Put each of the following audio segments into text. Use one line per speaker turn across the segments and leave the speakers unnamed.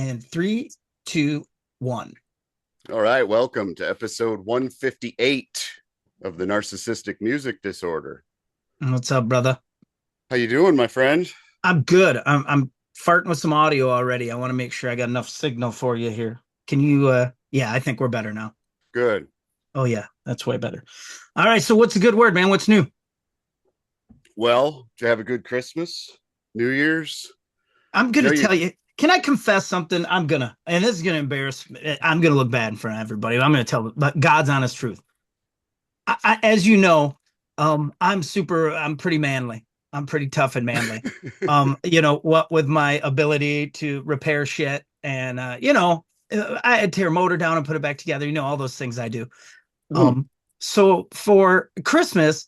And 3, 2, 1.
All right, welcome to episode 158 of the Narcissistic Music Disorder.
What's up, brother?
How you doing, my friend?
I'm good. I'm farting with some audio already. I want to make sure I got enough signal for you here. Can you yeah, I think we're better now.
Good.
Oh yeah, that's way better. All right, so what's a good word, man? What's new?
Well, did you have a good Christmas? New Year's?
I'm
You
gonna
know, you
tell you. Can I confess something? And this is gonna embarrass me. I'm gonna look bad in front of everybody. I'm gonna tell, but God's honest truth. As you know, I'm pretty manly. I'm pretty tough and manly. What with my ability to repair shit and I tear a motor down and put it back together. You know, all those things I do.
Ooh.
So for Christmas,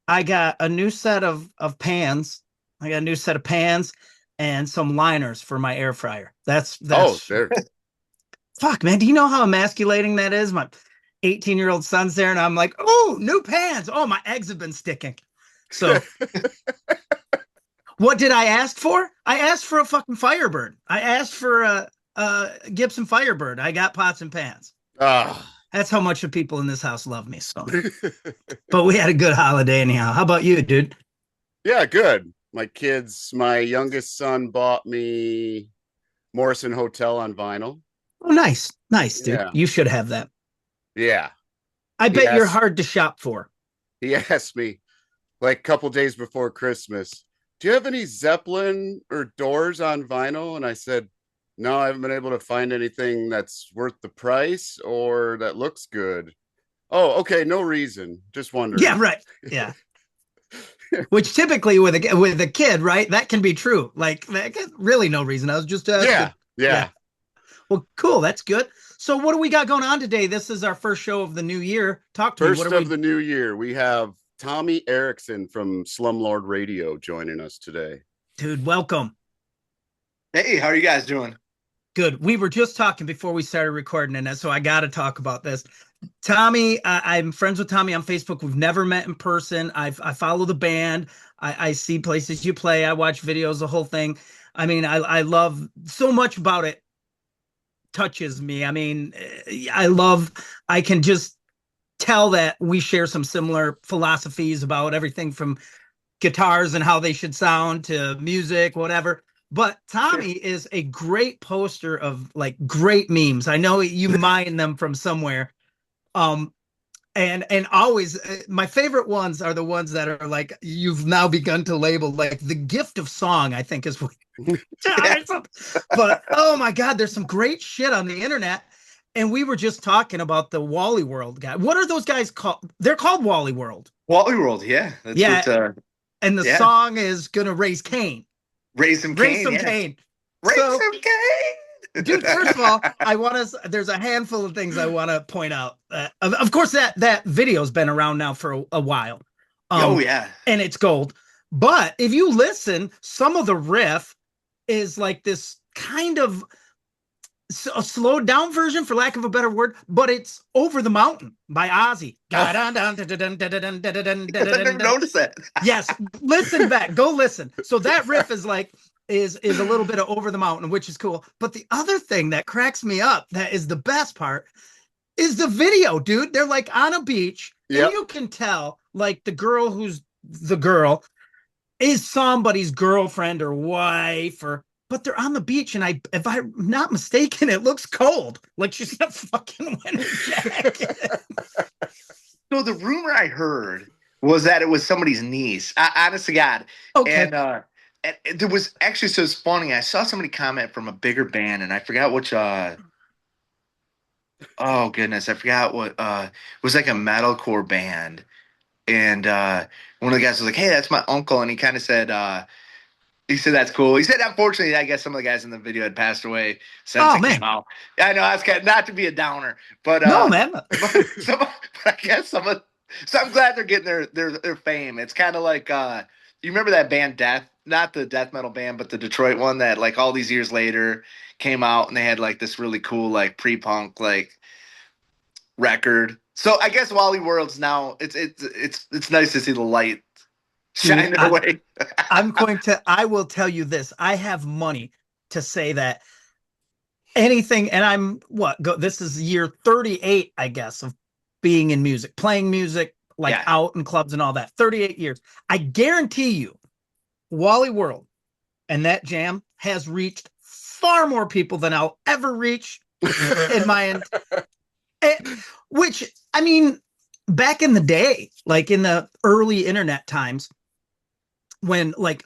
I got a new set of pans. I got a new set of pans and some liners for my air fryer. That's
Oh, there.
fuck, man. Do you know how emasculating that is? My 18-year-old son's there, and I'm like, oh, new pans. Oh, my eggs have been sticking. So what did I ask for? I asked for a fucking Firebird. I asked for a Gibson Firebird. I got pots and pans.
Ah.
That's how much the people in this house love me. So, but we had a good holiday anyhow. How about you, dude?
Yeah, good. My youngest son bought me Morrison Hotel on vinyl.
Oh, nice, dude.
Yeah.
You should have that.
Yeah.
I
He
bet you're
asked
hard to shop for.
he asked me like a couple days before Christmas, do you have any Zeppelin or Doors on vinyl? And I said, no, I haven't been able to find anything that's worth the price or that looks good. Oh, okay, no reason. Just
Yeah,
wondering.
right. Yeah. Which typically with a kid, right? That can be true. Like that really no reason. I was just asking.
Yeah,
Yeah.
yeah.
Well, cool. That's good. So what do we got going on today? This is our first show of the new year. Talk to me. What
First
are
of
we?
the new year, we have Tommy Erickson from Slumlord Radio joining us today.
Dude, welcome.
Hey, how are you guys doing?
Good. We were just talking before we started recording, and so I got to talk about this. Tommy, I'm friends with Tommy on Facebook. We've never met in person. I follow the band. I see places you play. I watch videos, the whole thing. I mean, I love so much about it. Touches me. I mean, I can just tell that we share some similar philosophies about everything from guitars and how they should sound to music, whatever. But Tommy is a great poster of like great memes. I know you mine them from somewhere. Um, and always my favorite ones are the ones that are like you've now begun to label like the gift of song, I think is what. But oh my God, there's some great shit on the internet. And we were just talking about the Wally World guy. What are those guys called? They're called Wally World.
Wally World, yeah. That's
Yeah.
what
And the
yeah.
song is gonna raise Cain.
Raise some
Raise
cane.
some
Yeah.
Cain.
Raise
So,
some cane.
dude, first of all, there's a handful of things I want to point out. Of course, that video's been around now for a while.
Oh yeah.
And it's gold. But if you listen, some of the riff is like this kind of a slowed down version, for lack of a better word, but it's Over the Mountain by Ozzy.
I never noticed that.
Yes, listen back, go listen. So that riff is like is a little bit of Over the Mountain, which is cool. But the other thing that cracks me up, that is the best part, is the video, dude. They're like on a beach, and you can tell like the girl who's the girl is somebody's girlfriend or wife, but they're on the beach, and if I'm not mistaken, it looks cold. Like she's in a fucking winter jacket.
So the rumor I heard was that it was somebody's niece. Honest to God.
Okay.
And there was actually, so it's funny. I saw somebody comment from a bigger band, and I forgot which. Oh goodness, I forgot what. It was like a metalcore band, and one of the guys was like, "Hey, that's my uncle," and he kind of said. He said that's cool. He said, unfortunately, I guess some of the guys in the video had passed away since it came out. I know that's kind of, not to be a downer, but
no, man.
but I guess so I'm glad they're getting their fame. It's kind of like you remember that band Death, not the death metal band, but the Detroit one that like all these years later came out and they had like this really cool like pre-punk like record. So I guess Wally World's now it's nice to see the light shining away.
I will tell you this. I have money to say that anything, and I'm this is year 38, I guess, of being in music, playing music, like out in clubs and all that. 38 years. I guarantee you, Wally World and that jam has reached far more people than I'll ever reach in my which, I mean, back in the day, like in the early internet times, when like,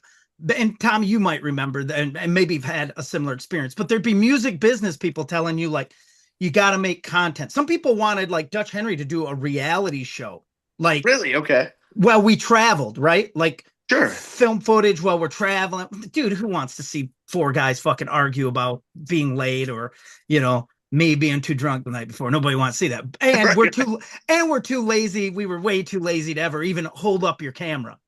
and Tom, you might remember that, and maybe you've had a similar experience, but there'd be music business people telling you, like, you got to make content. Some people wanted like Dutch Henry to do a reality show. Like,
really? Okay.
Well, we traveled, right? Like,
sure,
film footage while we're traveling. Dude, who wants to see four guys fucking argue about being late or, you know, me being too drunk the night before? Nobody wants to see that. And
right.
we're too lazy. We were way too lazy to ever even hold up your camera.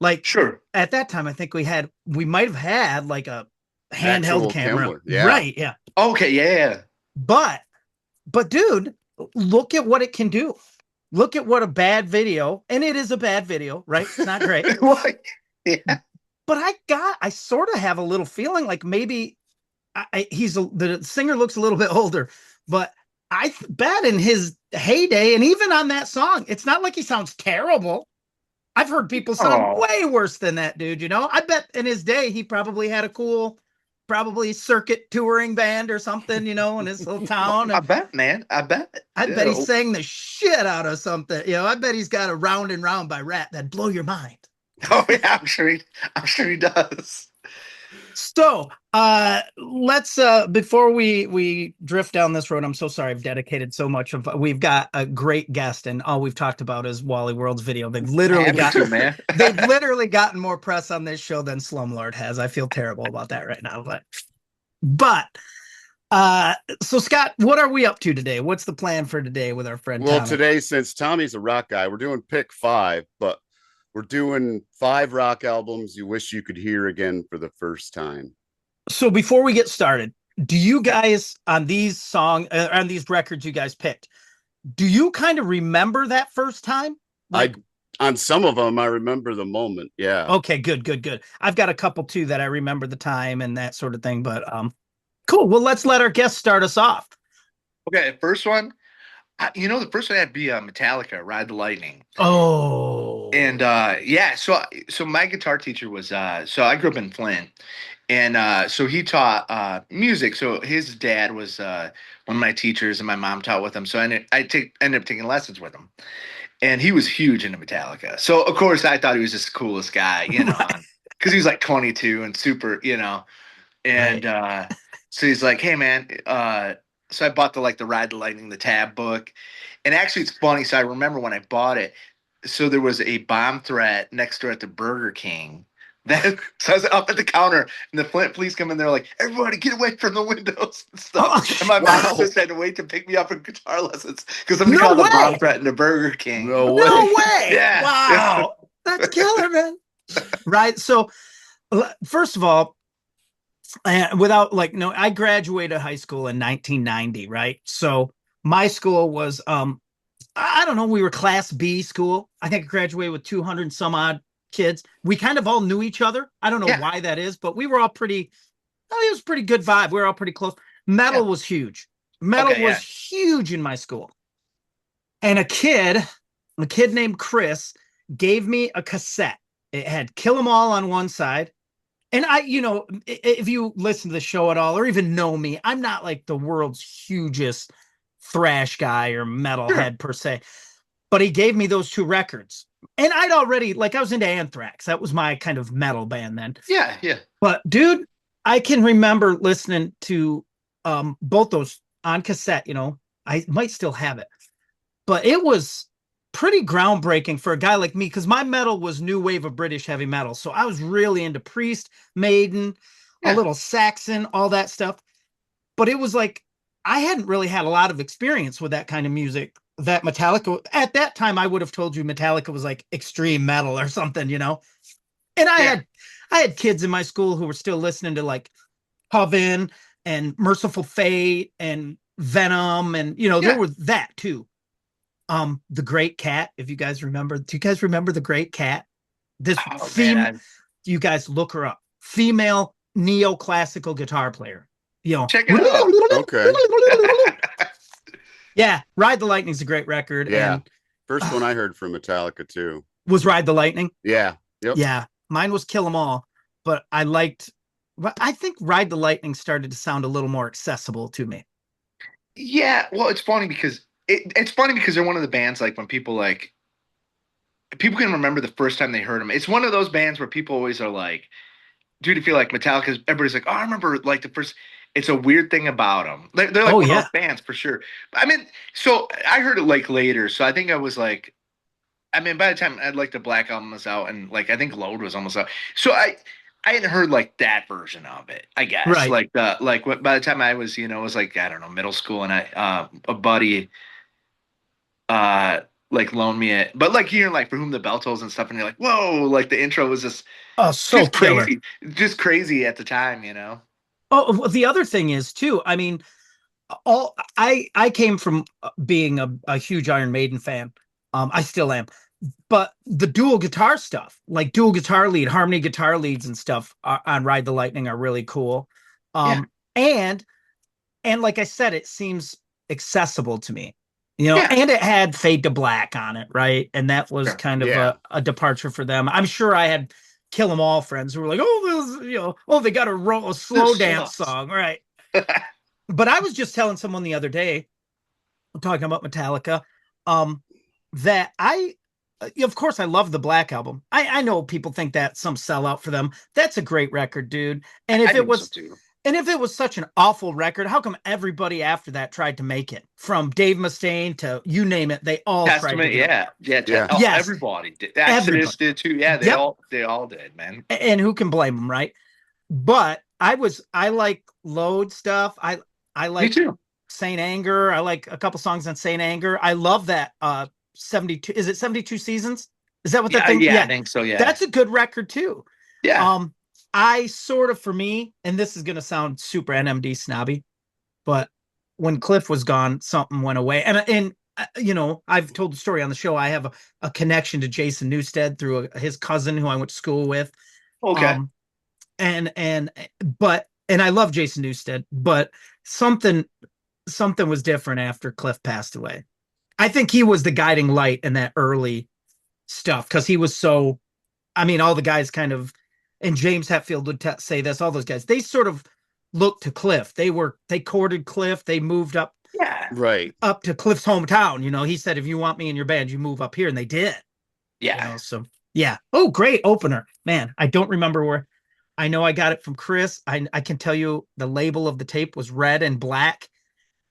Like,
sure.
At that time, I think we might have had like a handheld camera.
Yeah.
Right. Yeah.
Okay. Yeah.
But dude, look at what it can do. Look at what a bad video, and it is a bad video, right? It's not great.
Yeah.
But I sort of have a little feeling like maybe the singer looks a little bit older, but I bet in his heyday, and even on that song, it's not like he sounds terrible. I've heard people sound way worse than that dude, you know? I bet in his day, he probably had a cool, probably circuit touring band or something, you know, in his little town.
I bet, man. I bet.
I bet he sang the shit out of something. You know, I bet he's got a Round and Round by Rat that'd blow your mind.
Oh yeah, I'm sure he does.
So let's before we drift down this road, I'm so sorry I've dedicated so much of we've got a great guest, and all we've talked about is Wally World's video. They've literally gotten more press on this show than Slumlord has. I feel terrible about that right now, but so Scott, what are we up to today? What's the plan for today with our friend Tommy?
Today, since Tommy's a rock guy, we're doing pick 5, but we're doing 5 rock albums you wish you could hear again for the first time.
So before we get started, do you guys on these records you guys picked, do you kind of remember that first time? Like,
on some of them, I remember the moment. Yeah.
Okay, good. I've got a couple too that I remember the time and that sort of thing, but cool. Well, let's let our guest start us off.
Okay, first one. The first one had to be Metallica, Ride the Lightning.
Oh.
And so my guitar teacher was so I grew up in Flint, and so he taught music. So his dad was one of my teachers, and my mom taught with him. So I ended up taking lessons with him, and he was huge into Metallica. So of course I thought he was just the coolest guy, you know, because he was like 22 and super, you know, and so he's like, hey man, so I bought the Ride the Lightning, the tab book. And actually it's funny. So I remember when I bought it, so there was a bomb threat next door at the Burger King. So I was up at the counter and the Flint police come in there like, everybody get away from the windows and stuff. And my mom just had to wait to pick me up for guitar lessons because somebody called the bomb threat in the Burger King.
No way.
Yeah.
Wow. That's killer, man. Right. So first of all, I graduated high school in 1990, right? So my school was, I don't know, we were Class B school. I think I graduated with 200 and some odd kids. We kind of all knew each other. I don't know why that is, but we were all it was a pretty good vibe. We were all pretty close. Metal was huge. Metal was huge in my school. And a kid named Chris gave me a cassette. It had Kill 'Em All on one side. And if you listen to the show at all or even know me, I'm not like the world's hugest thrash guy or metalhead per se, but he gave me those 2 records. And I'd already, I was into Anthrax. That was my kind of metal band then.
Yeah.
But dude, I can remember listening to both those on cassette, you know, I might still have it, but it was pretty groundbreaking for a guy like me because my metal was new wave of British heavy metal. So I was really into Priest, Maiden, a little Saxon, all that stuff. But it was like I hadn't really had a lot of experience with that kind of music. That Metallica, at that time, I would have told you Metallica was like extreme metal or something, you know. And I had kids in my school who were still listening to like Coven and Merciful Fate and Venom, and there was that too. The Great Cat, if you guys remember. Do you guys remember The Great Cat? This female, you guys look her up. Female neoclassical guitar player. You know,
Check it out.
Okay.
Yeah, Ride the Lightning's a great record.
Yeah.
And
First one I heard from Metallica too.
was Ride the Lightning.
Yeah. Yep.
Yeah, mine was Kill 'Em All, but I think Ride the Lightning started to sound a little more accessible to me.
Yeah, well, it's funny because it's funny because they're one of the bands like when people can remember the first time they heard them. It's one of those bands where people always are like, dude, if you like Metallica, everybody's like, oh, I remember like the first. It's a weird thing about them. They're like one of those bands for sure. I mean, so I heard it like later. So I think I was like, I mean, by the time I'd like the Black Album was out and like I think Load was almost out. So I hadn't heard like that version of it, I guess.
Right.
By the time I was, it was like, I don't know, middle school, and a buddy like loaned me it. But like hearing like For Whom the Bell Tolls and stuff, and you're like, whoa, like the intro was just
so
crazy. Just crazy at the time,
Oh, well, the other thing is too, I mean, I came from being a huge Iron Maiden fan. I still am. But the dual guitar stuff, like dual guitar lead, harmony guitar leads and stuff on Ride the Lightning are really cool. And like I said, it seems accessible to me, and it had Fade to Black on it, right? And that was kind of a departure for them. I'm sure I had Kill 'Em All friends who were like, oh, this, they got a slow dance song, right? But I was just telling someone the other day, talking about Metallica, that of course, I love the Black Album. I know people think that's some sellout for them. That's a great record, dude. And if it was such an awful record, how come everybody after that tried to make it? From Dave Mustaine to you name it, they all tried to.
Yeah.
Yes.
Everybody did. Exodus did too. Yeah, they all did, man.
And who can blame them, right? But I like Load stuff. I like Saint Anger. I like a couple songs on Saint Anger. I love that 72, is it 72 Seasons? Is that what that thing?
Yeah, I think so. Yeah,
that's a good record too.
Yeah.
I sort of, for me, and this is going to sound super NMD snobby, but when Cliff was gone, something went away. And I've told the story on the show. I have a connection to Jason Newsted through his cousin who I went to school with.
Okay.
And I love Jason Newsted, but something was different after Cliff passed away. I think he was the guiding light in that early stuff because he was so, I mean, all the guys kind of, and James Hetfield would say this, all those guys, they sort of looked to Cliff. They courted Cliff. They moved up, up to Cliff's hometown. He said, if you want me in your band, you move up here. And they did.
Yeah.
So, yeah. Oh, great opener. Man, I don't remember where. I know I got it from Chris. I can tell you the label of the tape was red and black.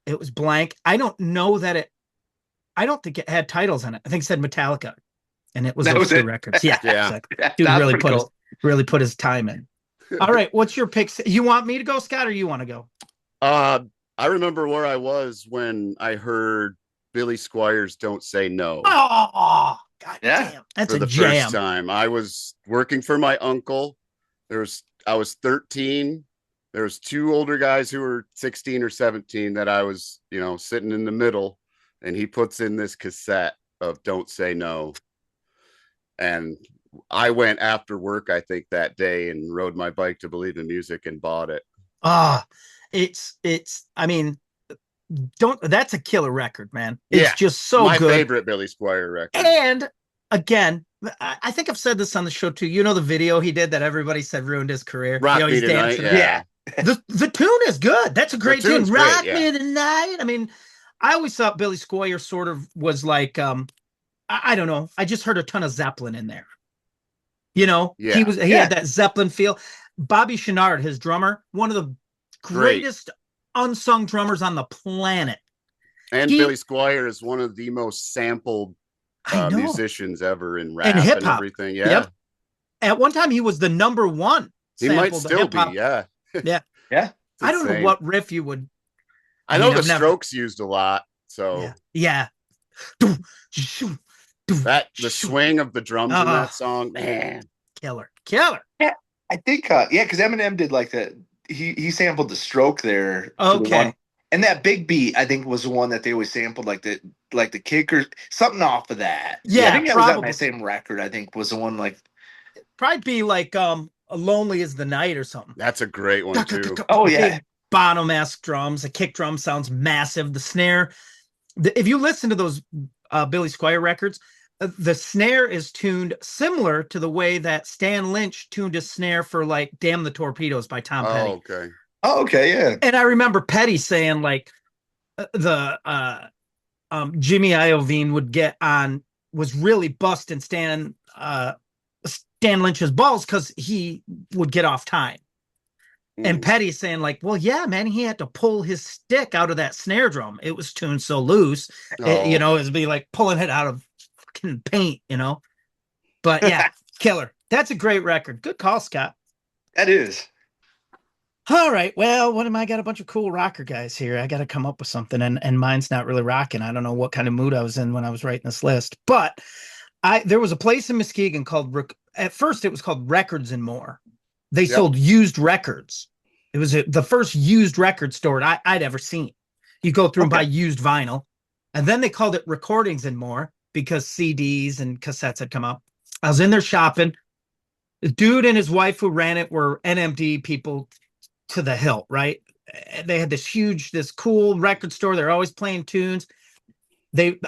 It was blank. I don't think it had titles on it. I think it said Metallica, and it was those two records. Yeah, exactly. Dude really put his time in. All right, what's your pick? You want me to go, Scott, or you want to go?
I remember where I was when I heard Billy Squier's "Don't Say No."
Oh, God damn, that's
for
a
the
jam.
first time. I was working for my uncle. I was 13. There was two older guys who were 16 or 17 that I was, sitting in the middle. And he puts in this cassette of "Don't Say No." And I went after work, I think, that day and rode my bike to Believe in Music and bought it.
I mean, that's a killer record, man. It's just so
my
good.
My favorite Billy Squier record.
And again, I think I've said this on the show too. The video he did that everybody said ruined his career?
Rock Me Tonight. Yeah.
The tune is good. That's a great tune. Rock Me Tonight. I mean, I always thought Billy Squier sort of was like, I don't know. I just heard a ton of Zeppelin in there. He had that Zeppelin feel. Bobby Chenard, his drummer, one of the greatest unsung drummers on the planet.
And Billy Squier is one of the most sampled musicians ever in rap and
hip-hop.
Everything. Yeah. Yep.
At one time, he was the number one.
He might still
hip-hop.
be. Yeah.
Yeah. I don't know what riff you would.
I know the Strokes used a lot. So
yeah.
The swing of the drums in that song, man,
killer.
Yeah, I think because Eminem did like he sampled the Stroke there.
Okay.
And that Big Beat, I think, was the one that they always sampled, like the kick or something off of that.
Yeah,
I think that was on my same record. I think was the one like
probably be like "Lonely Is the Night" or something.
That's a great one too.
Oh yeah,
Bono-esque drums. The kick drum sounds massive. The snare, if you listen to those Billy Squier records, the snare is tuned similar to the way that Stan Lynch tuned a snare for like Damn the Torpedoes by Tom Petty.
Okay.
Oh, okay, yeah.
And I remember Petty saying like the Jimmy Iovine would get on, was really busting Stan Lynch's balls because he would get off time. And Petty saying like, well, yeah, man, he had to pull his stick out of that snare drum. It was tuned so loose, it'd be like pulling it out of fucking paint, But yeah, killer. That's a great record. Good call, Scott.
That is.
All right. Well, what am I? Got a bunch of cool rocker guys here. I got to come up with something, and mine's not really rocking. I don't know what kind of mood I was in when I was writing this list, but there was a place in Muskegon called, at first it was called Records and More. They sold used records. It was the first used record store I'd ever seen. You go through and buy used vinyl. And then they called it Recordings and More because CDs and cassettes had come out. I was in there shopping. The dude and his wife who ran it were NMD people to the hilt, right? They had this cool record store. They're always playing tunes.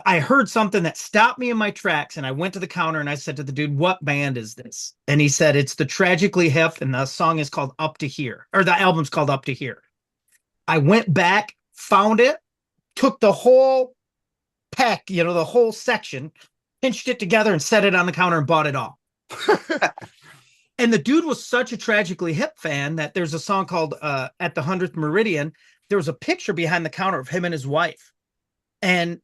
I heard something that stopped me in my tracks, and I went to the counter and I said to the dude, "What band is this?" And he said, "It's the Tragically Hip, and the song is called Up to Here, or the album's called Up to Here." I went back, found it, took the whole pack, the whole section, pinched it together and set it on the counter and bought it all. And the dude was such a Tragically Hip fan that there's a song called At the 100th Meridian. There was a picture behind the counter of him and his wife. And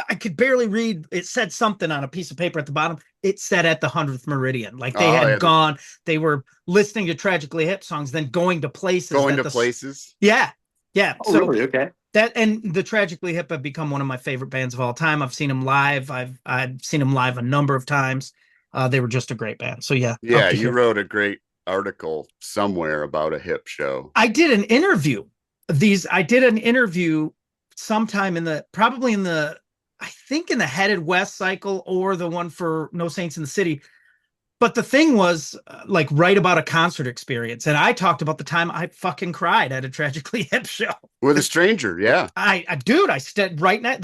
I could barely read. It said something on a piece of paper at the bottom. It said At the 100th Meridian. Like they had gone, they were listening to Tragically Hip songs, then going to places. Yeah. Yeah.
Oh, so really? Okay.
That, and the Tragically Hip have become one of my favorite bands of all time. I've seen them live. I've seen them live a number of times. They were just a great band. So yeah.
Yeah. You wrote a great article somewhere about a hip show.
I did an interview. I did an interview sometime probably in the Headed West cycle or the one for No Saints in the City. But the thing was like write about a concert experience. And I talked about the time I fucking cried at a Tragically Hip show.
With a stranger. Yeah.
I stood right now.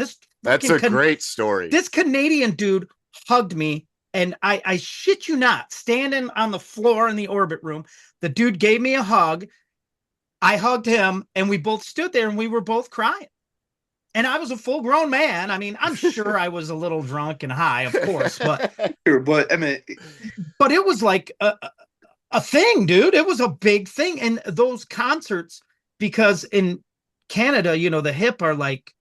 That's a great story.
This Canadian dude hugged me. And I shit you not, standing on the floor in the orbit room, the dude gave me a hug. I hugged him and we both stood there and we were both crying. And I was a full grown man. I mean, I'm sure I was a little drunk and high, of course, but it was like a thing, dude. It was a big thing. And those concerts, because in Canada, the Hip are like,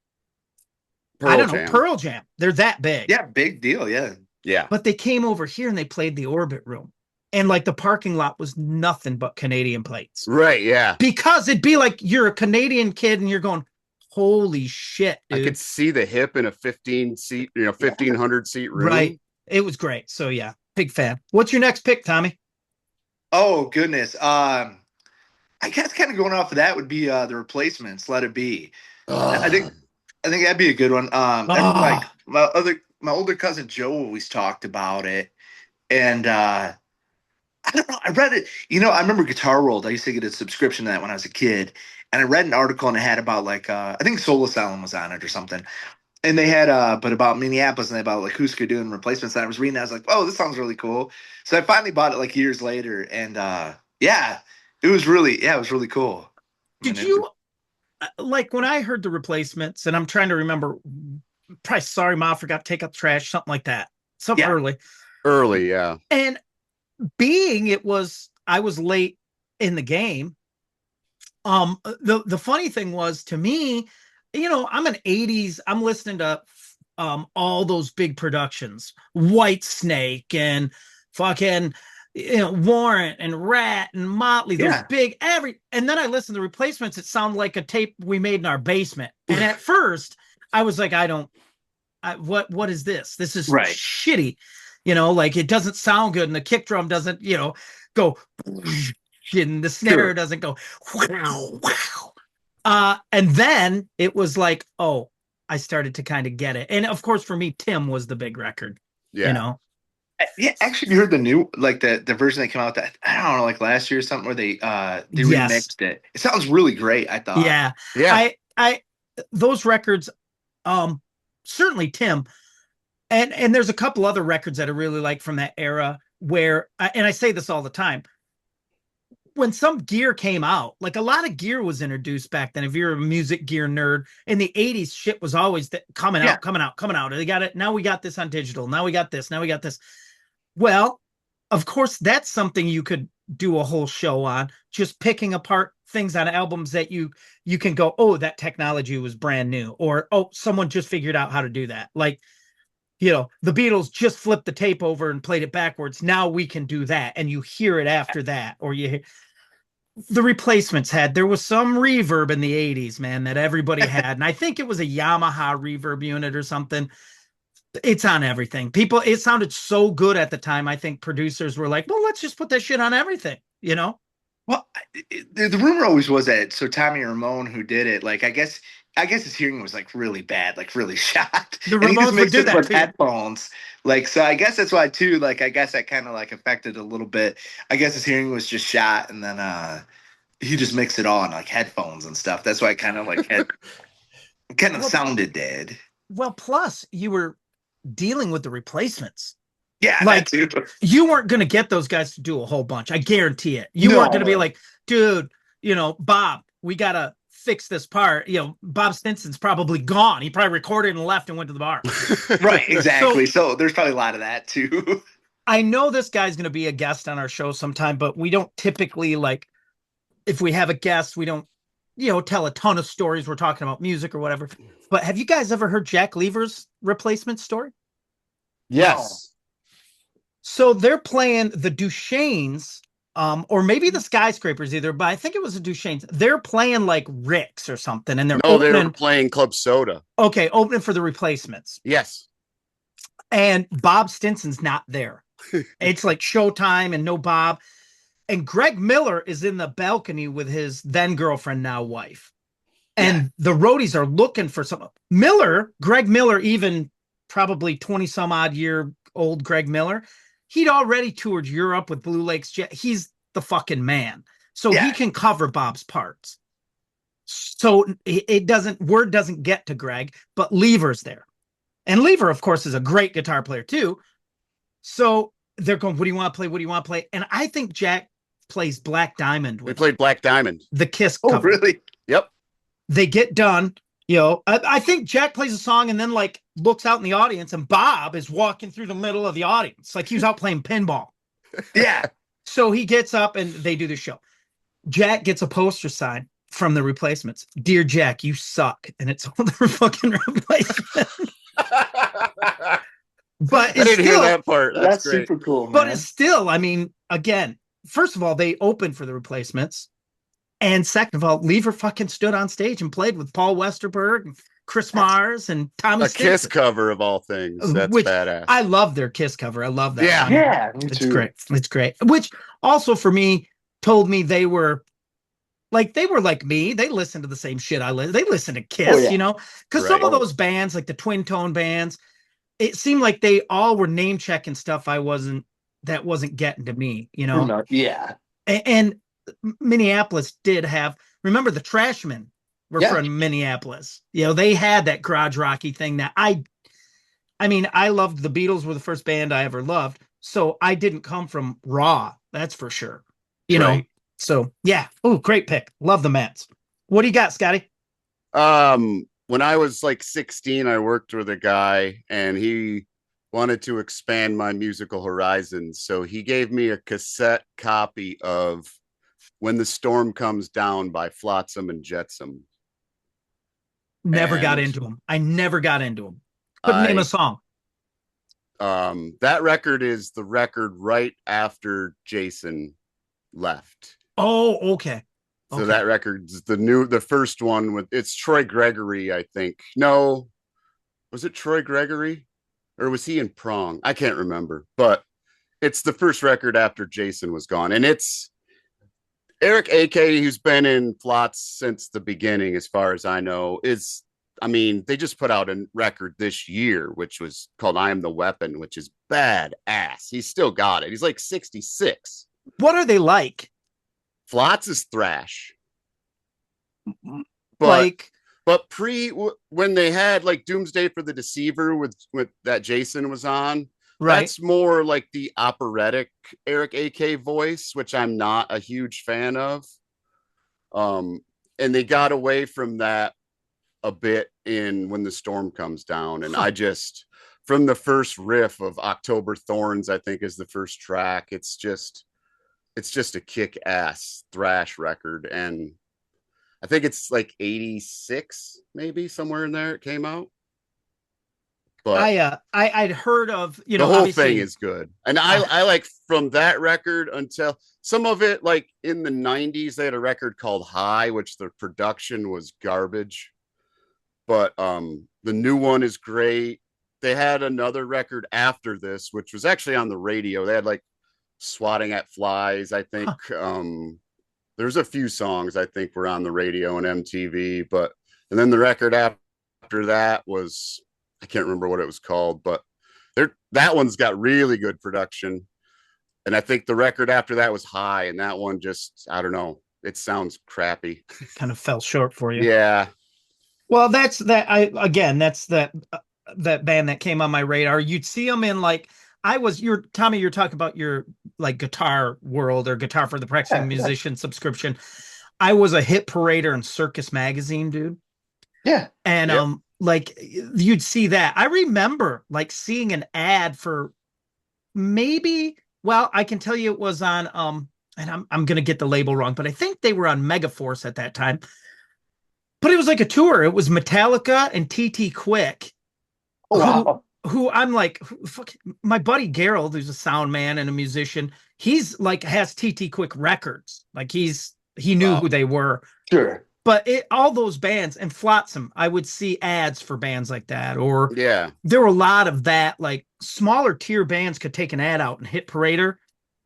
Pearl Jam. They're that big.
Yeah, big deal. Yeah.
Yeah.
But they came over here and they played the Orbit Room. And like the parking lot was nothing but Canadian plates.
Right, yeah.
Because it'd be like you're a Canadian kid and you're going, holy shit, dude.
I could see the Hip in a 15-seat, 1,500-seat room.
Right. It was great. So yeah, big fan. What's your next pick, Tommy?
Oh, goodness. I guess kind of going off of that would be the Replacements, Let It Be. I think that'd be a good one. Like my older cousin Joe always talked about it, and I don't know. I read it. I remember Guitar World. I used to get a subscription to that when I was a kid, and I read an article and it had about like I think Soul Asylum was on it or something, and they had but about Minneapolis and about like Husker Du and Replacements. And I was reading, I was like, oh, this sounds really cool. So I finally bought it like years later, and it was really cool.
Did you like when I heard the Replacements? And I'm trying to remember. Probably Sorry Ma Forgot to Take Out the Trash, something like that. Something
early, yeah.
And I was late in the game. The funny thing was, to me, I'm an 80s, I'm listening to all those big productions, White Snake and fucking Warrant and Rat and Motley, those big and then I listened to the Replacements. It sounded like a tape we made in our basement. And at first I was like, what is this? This is shitty. Like it doesn't sound good. And the kick drum doesn't, go, and the snare doesn't go, wow. And then it was like, oh, I started to kind of get it. And of course, for me, Tim was the big record,
Yeah, actually, you heard the new, like the version that came out that I don't know, like last year or something, where they
Yes.
remixed it. It sounds really great, I thought.
Yeah.
Yeah.
I those records, um, certainly Tim, and there's a couple other records that I really like from that era where, and I say this all the time, when some gear came out, like a lot of gear was introduced back then. If you're a music gear nerd in the 80s, shit was always coming
Yeah,
out, coming out, coming out. They got it. Now we got this on digital. Now we got this. Now we got this. Well, of course, that's something you could do a whole show on, just picking apart things on albums that you can go, oh, that technology was brand new, or oh, someone just figured out how to do that. Like, the Beatles just flipped the tape over and played it backwards. Now we can do that. And you hear it after that, or the Replacements there was some reverb in the 80s, man, that everybody had. And I think it was a Yamaha reverb unit or something. It's on everything. It sounded so good at the time. I think producers were like, well, let's just put that shit on everything.
well, the rumor always was that so Tommy Ramone, who did it, like I guess his hearing was like really bad, like really shot,
The
and he just
Ramones would
mixed
do
it
that
with
too.
headphones. Like, so I guess that's why too. Like, I guess that kind of like affected a little bit. I guess his hearing was just shot, and then he just mixed it all on like headphones and stuff. That's why it kind of like had kind of
Well,
sounded dead.
well, plus you were dealing with the Replacements.
Yeah,
Like,
that too.
you weren't going to get those guys to do a whole bunch. I guarantee it. You weren't going to be
No.
like, dude, Bob, we got to fix this part. Bob Stinson's probably gone. He probably recorded and left and went to the bar.
Right, exactly. So there's probably a lot of that too.
I know this guy's going to be a guest on our show sometime, but we don't typically, like, if we have a guest, we don't, tell a ton of stories. We're talking about music or whatever. But have you guys ever heard Jack Lever's Replacement story?
Yes.
So they're playing the Duchesnes, or maybe the Skyscrapers either, but I think it was the Duchesnes. They're playing like Rick's or something, and they're
No, they
opening.
were playing Club Soda.
Okay, opening for the Replacements,
Yes.
and Bob Stinson's not there. It's like showtime and no Bob, and Greg Miller is in the balcony with his then girlfriend, now wife, and the roadies are looking for some Greg Miller, even probably 20 some odd year old Greg Miller. He'd already toured Europe with Blue Lakes Jet. He's the fucking man. So he can cover Bob's parts. So word doesn't get to Greg, but Lever's there. And Lever, of course, is a great guitar player too. So they're going, what do you want to play? What do you want to play? And I think Jack plays Black Diamond.
We played Black Diamond.
The Kiss
Oh,
cover.
really?
Yep.
They get done. I think Jack plays a song and then like looks out in the audience, and Bob is walking through the middle of the audience like he was out playing pinball.
Yeah.
So he gets up and they do the show. Jack gets a poster sign from the Replacements. Dear Jack, you suck. And it's all the fucking Replacements. But
I didn't hear that part.
That's
great.
super cool, man.
But it's still, I mean, again, first of all, they opened for the Replacements. And second of all, Lever fucking stood on stage and played with Paul Westerberg and Chris Mars and Tommy
A
Stinson.
Kiss cover of all things. That's badass.
I love their Kiss cover. I love that.
Yeah.
song.
Yeah, me
It's
too.
great. It's great. Which also for me told me they were like me. They listened to the same shit I listen. They listen to Kiss,
Oh, yeah.
because some
Right.
of those bands, like the twin tone bands, it seemed like they all were name checking stuff that wasn't getting to me,
Yeah.
And Minneapolis did have, remember the Trashmen were
Yeah.
from Minneapolis. They had that garage rocky thing that I mean, I loved. The Beatles were the first band I ever loved. So I didn't come from raw. That's for sure. You know?
Right.
So yeah. Oh, great pick. Love the Mets. What do you got, Scotty?
When I was like 16, I worked with a guy and he wanted to expand my musical horizons. So he gave me a cassette copy of When the Storm Comes Down by Flotsam and Jetsam.
Never got
And
into them. I never got into them. Couldn't name a song.
That record is the record right after Jason left.
Oh, okay.
So that record's the first one it's Troy Gregory, I think. No, was it Troy Gregory? Or was he in Prong? I can't remember, but it's the first record after Jason was gone. And it's Eric AK, who's been in Flots since the beginning, as far as I know, I mean, they just put out a record this year, which was called I Am the Weapon, which is badass. He's still got it. He's like 66.
What are they like?
Flots is thrash. But
Like,
when they had like Doomsday for the Deceiver with that Jason was on,
right.
that's more like the operatic Eric AK voice, which I'm not a huge fan of. And they got away from that a bit in When the Storm Comes Down. And I just, from the first riff of October Thorns, I think is the first track. It's just a kick-ass thrash record. And I think it's like 86, maybe somewhere in there it came out. But
I'd heard of,
the whole thing is good. And I like from that record until some of it, like in the 90s, they had a record called High, which the production was garbage. But the new one is great. They had another record after this, which was actually on the radio. They had like Swatting at Flies, I think. There's a few songs I think were on the radio and MTV, and then the record after that was, I can't remember what it was called, but that one's got really good production. And I think the record after that was High, and that one just, I don't know, it sounds crappy.
Kind of fell short for you.
Yeah.
Well, that's that band that came on my radar. You'd see them in like, Tommy, you're talking about your like Guitar World or Guitar for the Practicing Musician subscription. I was a hit parader in Circus Magazine, dude.
Yeah.
And like you'd see that. I remember like seeing an ad for I can tell you it was on and I'm gonna get the label wrong, but I think they were on Megaforce at that time. But it was like a tour. It was Metallica and TT Quick.
Oh, wow.
Who I'm like, my buddy Gerald, who's a sound man and a musician, he's like has TT Quick records. Like he knew who they were.
Sure.
But all those bands and Flotsam, I would see ads for bands like that. Or there were a lot of that, like smaller tier bands could take an ad out and hit Parader.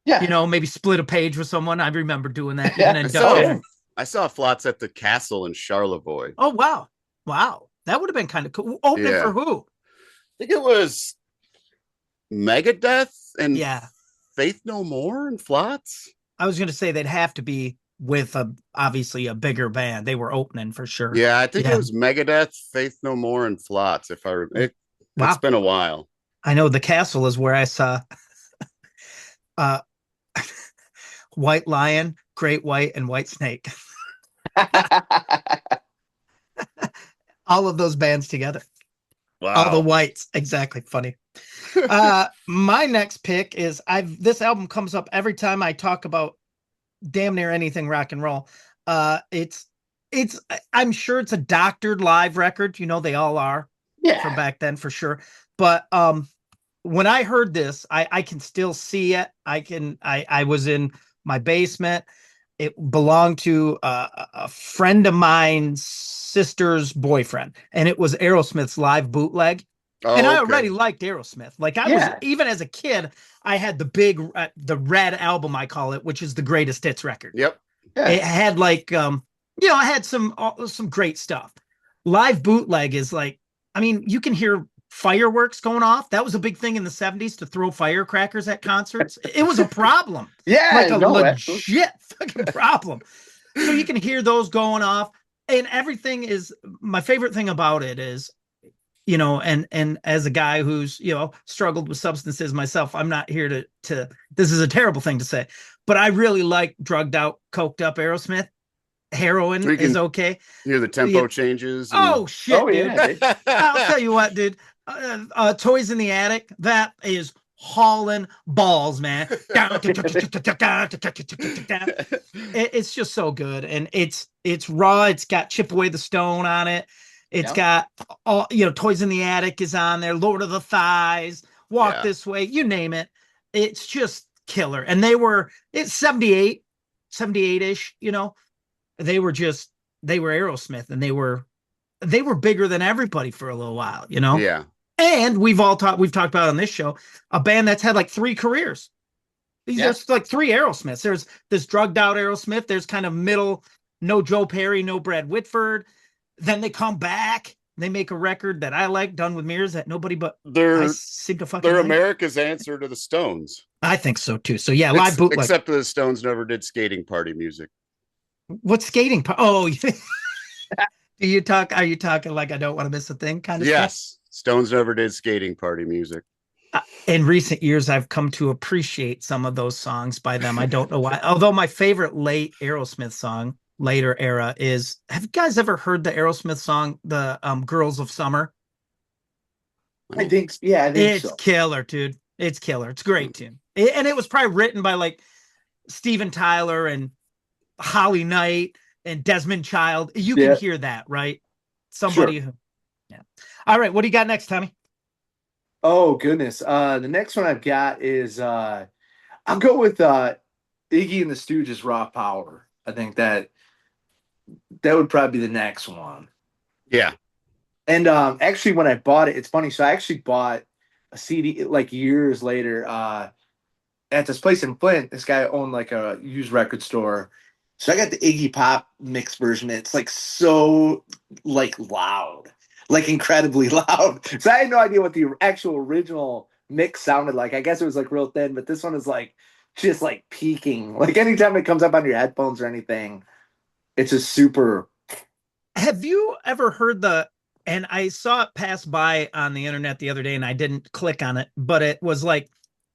Yeah.
You know, maybe split a page with someone. I remember doing that.
Yeah. I saw Flots at the Castle in Charlevoix.
Oh, wow. Wow. That would have been kind of cool. Opening for who?
I think it was Megadeth and Faith No More and Flots.
I was going to say they'd have to be with obviously a bigger band. They were opening for sure.
Yeah, I think it was Megadeth, Faith No More, and Flots. It's been a while.
I know the Castle is where I saw White Lion, Great White, and White Snake. All of those bands together.
Wow.
All the whites. Exactly. Funny. My next pick is this album comes up every time I talk about damn near anything rock and roll. It's I'm sure it's a doctored live record. You know, they all are from back then for sure. But when I heard this, I can still see it. I was in my basement. It belonged to a friend of mine's sister's boyfriend, and it was Aerosmith's live bootleg. And I already liked Aerosmith. Like I was, even as a kid, I had the big, the Red album, I call it, which is the greatest hits record.
Yep.
Yeah. It had like, it had some great stuff. Live bootleg is like, I mean, you can hear fireworks going off. That was a big thing in the 70s to throw firecrackers at concerts. It was a problem.
Like
a legit fucking problem. So you can hear those going off, and everything is, my favorite thing about it is, and as a guy who's, struggled with substances myself, I'm not here to this is a terrible thing to say, but I really like drugged out, coked up Aerosmith. Heroin is okay.
Hear the tempo changes.
Oh shit, dude.
Yeah.
I'll tell you what, dude. Toys in the Attic, that is hauling balls, man. It's just so good, and it's raw. It's got Chip Away the Stone on it. It's got all, Toys in the Attic is on there. Lord of the Thighs, Walk This Way, you name it. It's just killer. And it's 78-ish, they were Aerosmith, and they were bigger than everybody for a little while,
Yeah.
And we've talked about on this show, a band that's had like 3 careers. There's like 3 Aerosmiths. There's this drugged out Aerosmith. There's kind of middle, no Joe Perry, no Brad Whitford. Then they come back, They make a record that I like, done with mirrors, that nobody but I
They're
seem to fucking
they're
like.
America's answer to the Stones.
I think so too. So yeah, live bootleg.
Except the Stones never did skating party music.
What's skating? Oh, are you talking like I don't want to miss a thing kind of
Yes,
stuff?
Stones never did skating party music.
In recent years, I've come to appreciate some of those songs by them. I don't know why. Although my favorite late Aerosmith song, later era, is, have you guys ever heard the Aerosmith song, the Girls of Summer?
I think so.
It's killer, dude. It's killer. It's a great tune. And it was probably written by like Steven Tyler and Holly Knight and Desmond Child. You can hear that, right? Somebody who, yeah. All right, what do you got next, Tommy?
Oh goodness. The next one I've got is I'll go with Iggy and the Stooges' Raw Power. I think that would probably be the next one.
Yeah.
And actually when I bought it, it's funny. So I actually bought a CD like years later at this place in Flint. This guy owned like a used record store. So I got the Iggy Pop mix version. It's like so like loud, like incredibly loud. So I had no idea what the actual original mix sounded like. I guess it was like real thin, but this one is like just like peaking. Like anytime it comes up on your headphones or anything, it's just super.
Have you ever heard and I saw it pass by on the internet the other day and I didn't click on it, but it was like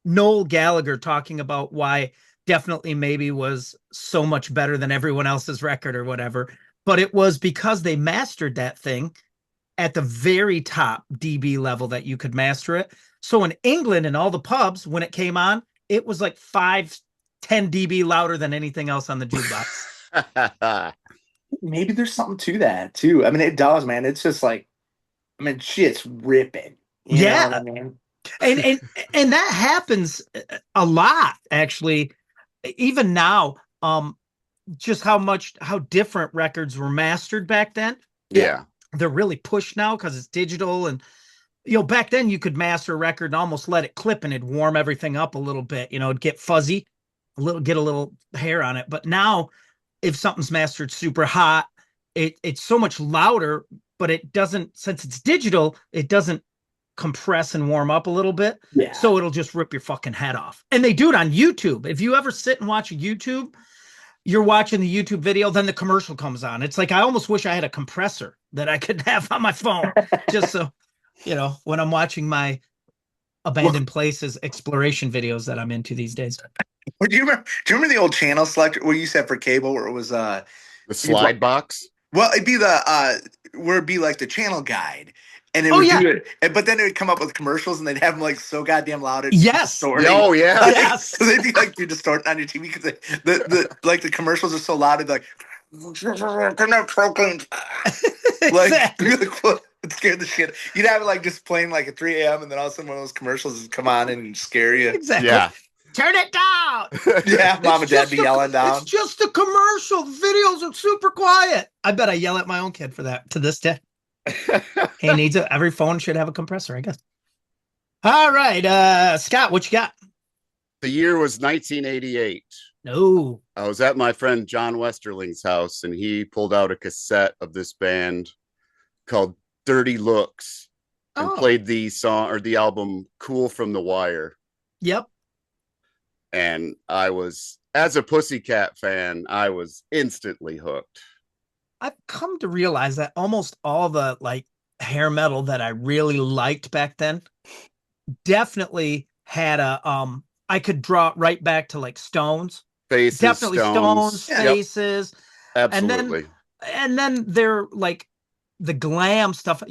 Noel Gallagher talking about why Definitely Maybe was so much better than everyone else's record or whatever. But it was because they mastered that thing at the very top dB level that you could master it. So in England and all the pubs, when it came on, it was like 5-10 dB louder than anything else on the jukebox.
Maybe there's something to that too. I mean, it does, man. It's just like, I mean, shit's ripping. You know what I mean?
And that happens a lot, actually. Even now, just how different records were mastered back then.
Yeah.
They're really pushed now because it's digital. And, back then you could master a record and almost let it clip and it'd warm everything up a little bit. It'd get fuzzy, get a little hair on it. But now, if something's mastered super hot, it's so much louder, but it doesn't, since it's digital, it doesn't compress and warm up a little bit. Yeah. So it'll just rip your fucking head off. And they do it on YouTube. If you ever sit and watch a YouTube, you're watching the YouTube video, then the commercial comes on. It's like, I almost wish I had a compressor that I could have on my phone, just so, when I'm watching my abandoned places exploration videos that I'm into these days.
Do you remember the old channel selector where you said for cable where it was
the slide box?
Well, it'd be where it'd be like the channel guide. And it would do it, but then it would come up with commercials, and they'd have them like so goddamn loud.
Yes.
Oh yeah.
Yes.
So they'd be like you're distorting on your TV because the commercials are so loud. It'd be like, it scared the shit. You'd have it like just playing like at 3 a.m. and then all of a sudden one of those commercials would come on and scare you.
Exactly.
Yeah.
Turn it down.
Yeah, mom and dad be yelling down.
It's just a commercial. The videos are super quiet. I bet I yell at my own kid for that to this day. He needs it. Every phone should have a compressor, I guess. All right, Scott, what you got?
The year was 1988.
No.
I was at my friend John Westerling's house, and he pulled out a cassette of this band called Dirty Looks and played the song or the album Cool from the Wire.
Yep.
And I was, as a Pussycat fan, I was instantly hooked.
I've come to realize that almost all the like hair metal that I really liked back then definitely had I could draw right back to like Stones.
Faces,
definitely Stones, Faces.
Yep. Absolutely.
And then they're like the glam stuff.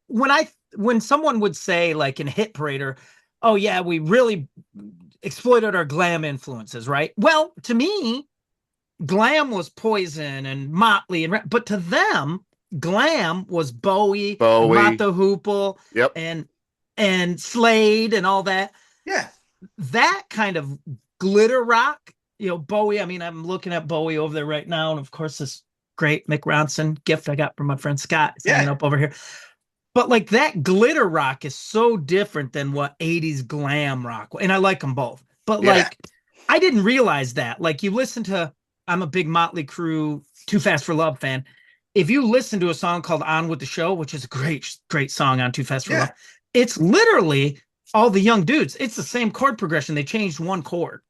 When someone would say like in Hit Parader, oh yeah, we really exploited our glam influences, right? Well, to me, glam was Poison and Motley, but to them, glam was Bowie, Mott the Hoople, and Slade and all that.
Yeah,
that kind of glitter rock. Bowie. I mean, I'm looking at Bowie over there right now, and of course, this great Mick Ronson gift I got from my friend Scott is hanging up over here. But like that glitter rock is so different than what 80s glam rock, and I like them both. But like, I didn't realize that. Like, you listen to. I'm a big Motley Crue, Too Fast for Love fan. if you listen to a song called On With the Show, which is a great song on Too Fast for
Yeah.
Love, it's literally all the young dudes. It's the same chord progression. They changed one chord.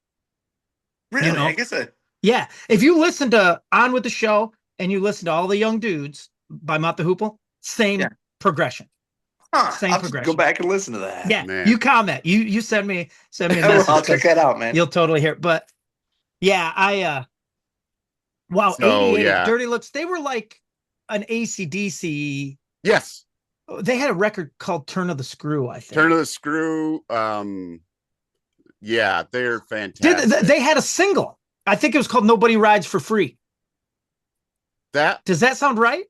Really?
You know?
I guess
Yeah. If you listen to On With the Show and you listen to All the Young Dudes by Mott the Hoople, same progression. Same
I'll
progression.
just go back and listen to that.
Yeah.
Man.
You comment. You send me a
Well,
message.
I'll check that out, man.
You'll totally hear it. But yeah, wow,
So,
88,
yeah.
Dirty Looks, they were like an AC/DC.
Yes.
They had a record called Turn of the Screw, I think.
Turn of the Screw. Yeah, they're fantastic.
They had a single. I think it was called Nobody Rides for Free. Does that sound right?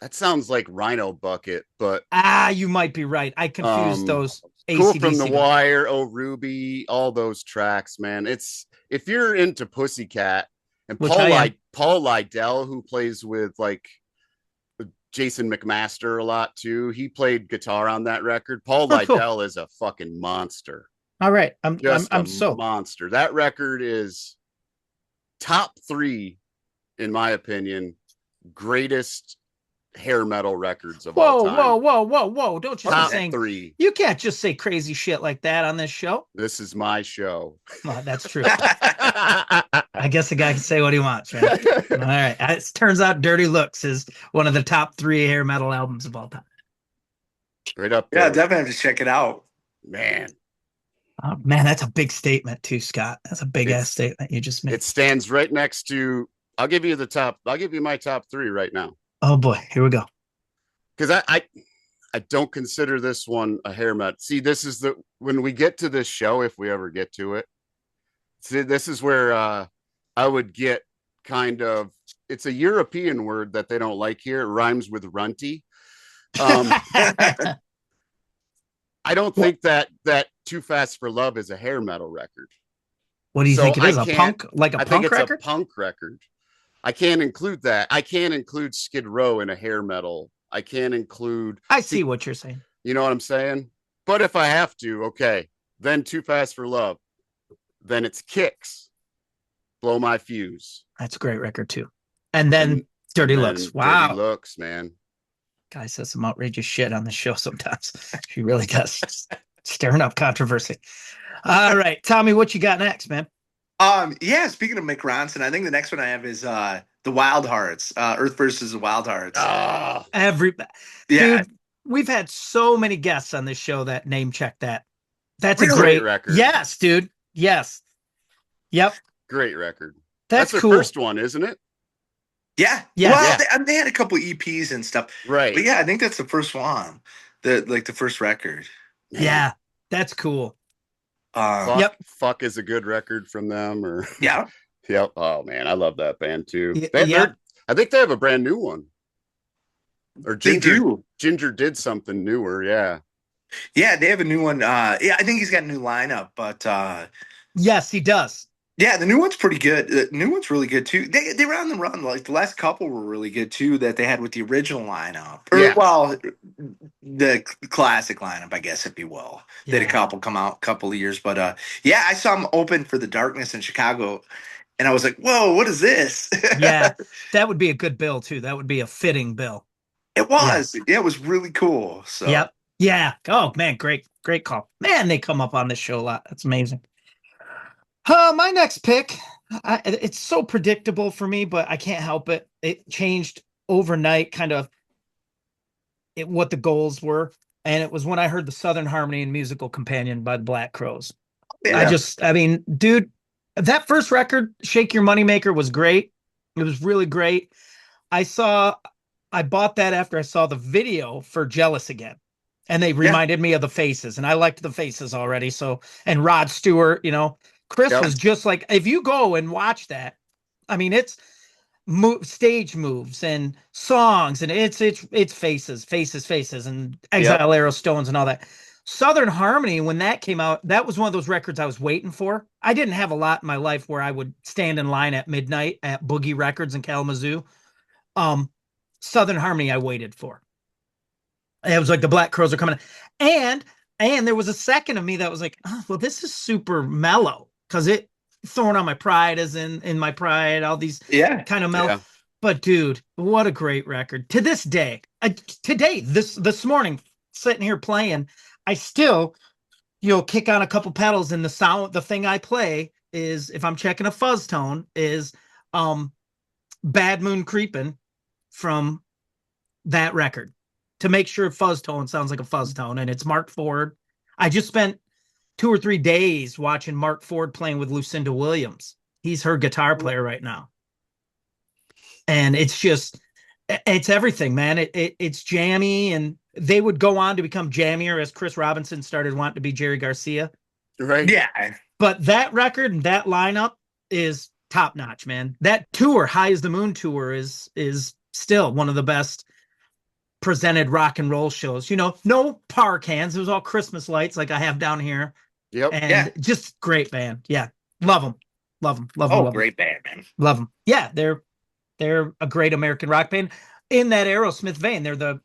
That sounds like Rhino Bucket, but
You might be right. I confused those.
Cool
AC/DC
from the
guys.
Wire, Oh Ruby, all those tracks, man. It's if you're into Pussycat and
Which I am.
Paul Lydell, who plays with like Jason McMaster a lot too. He played guitar on that record. Paul
Oh, cool.
Lydell is a fucking monster.
All right, I'm
a monster. That record is top 3, in my opinion, greatest hair metal records of all time.
Whoa! Don't you
Top
say saying
3.
You can't just say crazy shit like that on this show.
This is my show.
Well, that's true. I guess a guy can say what he wants, right? All right. It turns out Dirty Looks is one of the top 3 hair metal albums of all time.
Right up
Yeah,
there.
definitely have to check it out.
Man.
Oh, man, that's a big statement too, Scott. That's a big ass statement you just made.
It stands right next to. I'll give you my top 3 right now.
Oh boy, here we go.
Because I don't consider this one a hair metal. See, this is when we get to this show, if we ever get to it. See, this is where I would get kind of. It's a European word that they don't like here. It rhymes with runty. I don't think that Too Fast for Love is a hair metal record.
What do you think it is? A punk record?
It's a punk record. I can't include that. I can't include Skid Row in a hair metal. I can't include.
I see what you're saying.
You know what I'm saying? But if I have to, okay, then Too Fast for Love. Then it's Kicks. Blow My Fuse.
That's a great record too. And then Dirty Looks. Wow.
Dirty Looks, man.
Guy says some outrageous shit on the show sometimes. She really does. Stirring up controversy. All right, Tommy, what you got next, man?
Yeah, speaking of Mick Ronson, I think the next one I have is the Wild Hearts, Earth versus the Wild Hearts.
Dude, we've had so many guests on this show that name check that. That's
really?
a great
record.
Yes, dude. Yes. Yep.
Great record.
That's
the
cool.
first one, isn't it?
Yeah.
Yeah.
Well, they had a couple EPs and stuff.
Right.
But yeah, I think that's the first one. The first record.
Man.
Yeah. That's cool.
Fuck is a good record from them, or
yeah.
Yep. Oh man, I love that band too.
Yeah.
I think they have a brand new one. Or Ginger,
they do.
Ginger did something newer. Yeah.
Yeah, they have a new one. Yeah, I think he's got a new lineup, but
yes, he does.
Yeah, the new one's pretty good. The new one's really good too. They were on the run. Like the last couple were really good too. That they had with the original lineup, well, the classic lineup, I guess, if you will. Yeah. They had a couple come out, couple of years, but yeah, I saw them open for the Darkness in Chicago, and I was like, "Whoa, what is this?"
Yeah, that would be a good bill too. That would be a fitting bill.
It was. Yeah, it was really cool. So.
Yep. Yeah. Oh man, great call. Man, they come up on this show a lot. That's amazing. My next pick, it's so predictable for me, but I can't help it. It changed overnight, kind of what the goals were. And it was when I heard the Southern Harmony and Musical Companion by the Black Crowes. Yeah. I mean, dude, that first record, Shake Your Moneymaker, was great. It was really great. I bought that after I saw the video for Jealous Again. And they reminded me of the Faces, and I liked the Faces already. So, and Rod Stewart, Chris was just like, if you go and watch that, I mean, it's stage moves and songs, and it's faces, and Exile Arrow Stones and all that. Southern Harmony, when that came out, that was one of those records I was waiting for. I didn't have a lot in my life where I would stand in line at midnight at Boogie Records in Kalamazoo. Southern Harmony I waited for. It was like the Black Crowes are coming in. And there was a second of me that was like, oh, well, this is super mellow, because it Thorn on My Pride is in My Pride, all these kind of mellow. Yeah. But dude, what a great record. To this day, today, this morning, sitting here playing, I still, kick on a couple pedals and the thing I play is, if I'm checking a fuzz tone, is Bad Moon Creepin' from that record to make sure fuzz tone sounds like a fuzz tone. And it's Mark Ford. I just spent 2 or 3 days watching Mark Ford playing with Lucinda Williams. He's her guitar player right now. And it's everything, man. It's jammy, and they would go on to become jammier as Chris Robinson started wanting to be Jerry Garcia.
Right.
Yeah.
But that record and that lineup is top notch, man. That tour, High as the Moon tour, is still one of the best presented rock and roll shows. No park hands. It was all Christmas lights like I have down here.
Yep.
And just great band. Yeah. Love them.
Great band, man.
Love them. Yeah. They're a great American rock band in that Aerosmith vein. They're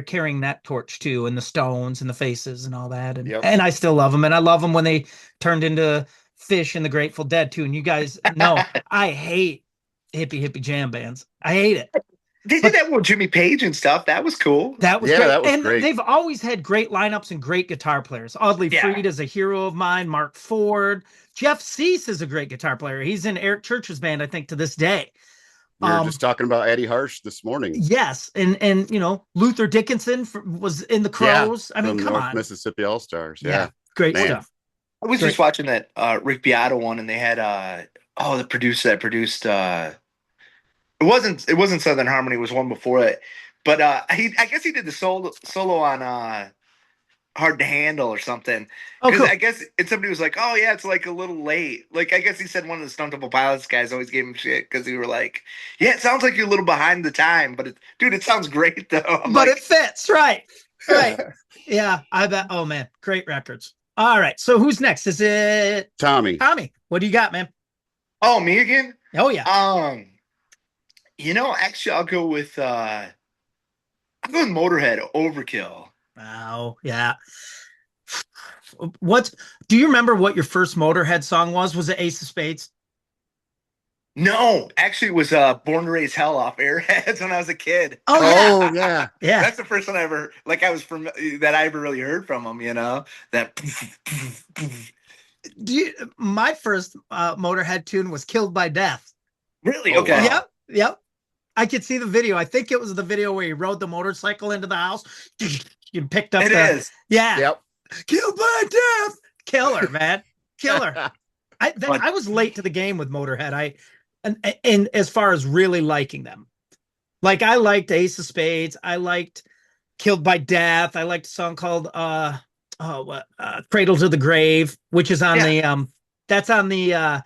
carrying that torch too, and the Stones and the Faces and all that. And I still love them. And I love them when they turned into Fish and the Grateful Dead too. And you guys know I hate hippie jam bands. I hate it.
They did that with Jimmy Page and stuff. That was cool.
That was great.
That was
and
great.
They've always had great lineups and great guitar players. Audley Freed is a hero of mine. Mark Ford. Jeff Cease is a great guitar player. He's in Eric Church's band, I think, to this day.
We were just talking about Eddie Harsh this morning.
Yes, and Luther Dickinson was in the Crows. I mean, come
North
on,
Mississippi All Stars. Yeah,
great
Man.
stuff.
I was just watching that Rick Beato one, and they had the producer that produced it wasn't Southern Harmony, it was one before it, but I guess he did the solo on Hard to Handle or something.
Oh, cool.
I guess somebody was like, oh yeah, it's like a little late. Like, I guess he said one of the Stone Temple Pilots guys always gave him shit because he were like, yeah, it sounds like you're a little behind the time, but it sounds great though.
It fits, right. Yeah, I bet. Oh man, great records. All right, so who's next? Is it
Tommy?
What do you got, man?
Oh, me again?
Oh yeah.
Actually, I'll go with Motorhead, Overkill.
Oh yeah. Do you remember what your first Motorhead song was? Was it Ace of Spades?
No, actually, it was Born to Raise Hell off Airheads when I was a kid.
Oh
yeah.
That's the first one I ever that I ever really heard from them. That.
My first Motorhead tune was Killed by Death.
Really? Okay.
Wow. Yep. I could see the video. I think it was the video where he rode the motorcycle into the house. You picked up yeah.
Yep.
Killed by Death. Killer, man. Killer. I was late to the game with Motorhead. And as far as really liking them, like I liked Ace of Spades. I liked Killed by Death. I liked a song called Cradle to the Grave, which is on that's on the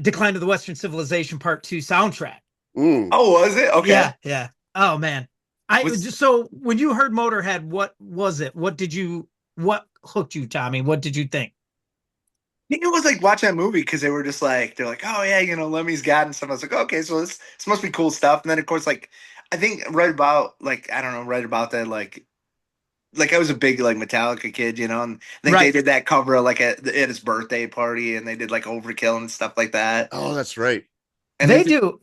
Decline of the Western Civilization Part 2 soundtrack.
Oh, was it? Okay.
Yeah. Oh man. So when you heard Motorhead, what was it? What hooked you, Tommy? What did you think?
I think it was like watching that movie because they're like, oh yeah, Lemmy's God and stuff. I was like, okay, so this must be cool stuff. And then of course, like, I think right about that, like I was a big like Metallica kid, and I think they did that cover like at his birthday party, and they did like Overkill and stuff like that.
Oh, that's right.
And they do.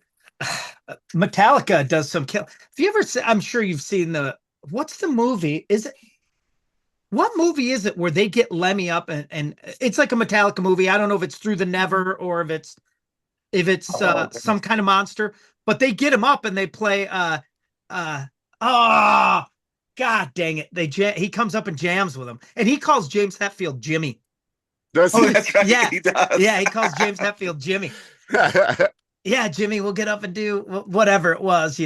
Metallica does some kill. Have you ever seen? I'm sure you've seen what's the movie? What movie is it where they get Lemmy up and it's like a Metallica movie? I don't know if it's Through the Never or if it's some kind of monster, but they get him up and they play God dang it. He comes up and jams with him, and he calls James Hetfield Jimmy.
Does he?
That's right.
Yeah.
He does.
Yeah, he calls James Hetfield Jimmy. Yeah, Jimmy, we'll get up and do whatever it was,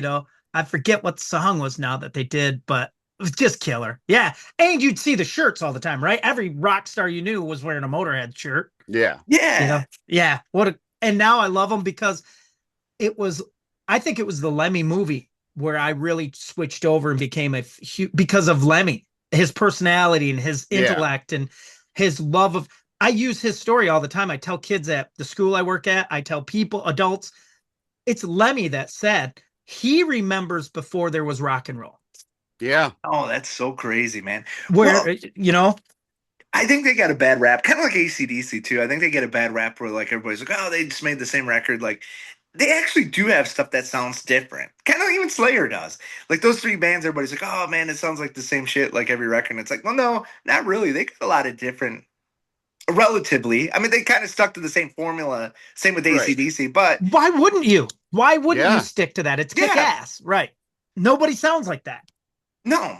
I forget what song was now that they did, but it was just killer. Yeah. And you'd see the shirts all the time, right? Every rock star you knew was wearing a Motorhead shirt.
Yeah.
Yeah.
Yeah. And now I love them because I think it was the Lemmy movie where I really switched over and became because of Lemmy, his personality and his intellect and his love of. I use his story all the time. I tell kids at the school I work at, I tell people, adults, it's Lemmy that said he remembers before there was rock and roll.
Yeah.
Oh, that's so crazy, man.
I
think they got a bad rap, kind of like AC/DC too. I think they get a bad rap where like everybody's like, oh, they just made the same record. Like, they actually do have stuff that sounds different. Kind of even Slayer does. Like those three bands, everybody's like, oh man, it sounds like the same shit like every record. And it's like, well, no, not really. They got a lot of different, relatively. I mean, they kind of stuck to the same formula. Same with
Right.
AC/DC, but
Why wouldn't you? Why wouldn't you
Yeah.
stick to that? It's
Yeah.
kick ass, right? Nobody sounds like that.
no.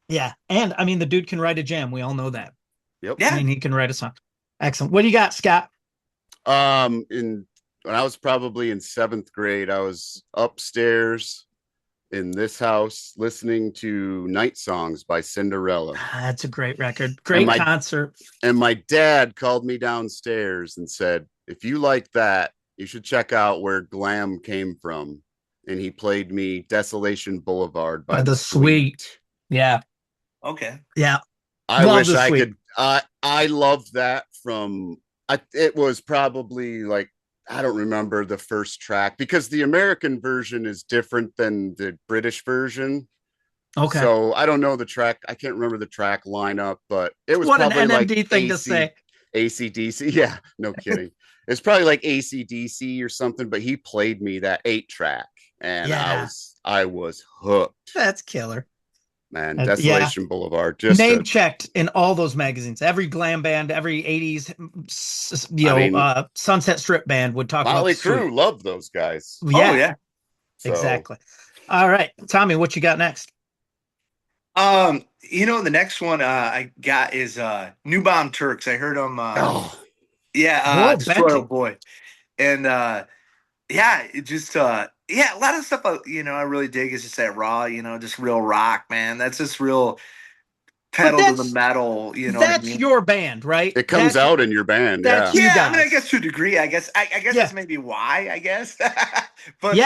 Yeah, and I mean, the dude can write a jam. We all know that.
Yep.
Yeah.
I mean, he can write a song. Excellent. What do you got, Scott?
In when I was probably in 7th grade, I was upstairs in this house listening to Night Songs by Cinderella.
That's a great record. Great concert.
And my dad called me downstairs and said, if you like that, you should check out where glam came from. And he played me Desolation Boulevard by The Sweet.
Yeah.
Okay.
Yeah.
I
Love
wish
The
I
Sweet.
could. I loved that from. It was probably like, I don't remember the first track because the American version is different than the British version.
Okay.
So I don't know the track. I can't remember the track lineup, but it was
What an
probably like
NMD thing to say.
AC/DC. Yeah, no kidding. It's probably like AC/DC or something, but he played me that 8-track and
Yeah.
I was hooked.
That's killer.
Man,
Yeah.
Desolation Boulevard. Just
Name checked in all those magazines. Every glam band, every 80s, Sunset Strip band would talk
Motley
about the Sweet.
Crue loved those guys.
Yeah,
Oh yeah.
So,
exactly. All right, Tommy, what you got next?
The next one I got is New Bomb Turks. I heard them.
Whoa,
Destroyer
Bentley.
Boy, and it just a lot of stuff. I really dig is just that raw, just real rock, man. That's just real pedal to the metal. You know what I
That's
mean?
your band, right?
it comes out in your band. Yeah.
that's you
Yeah, I mean, I
guys.
guess to a degree. I guess that's maybe why. I guess, but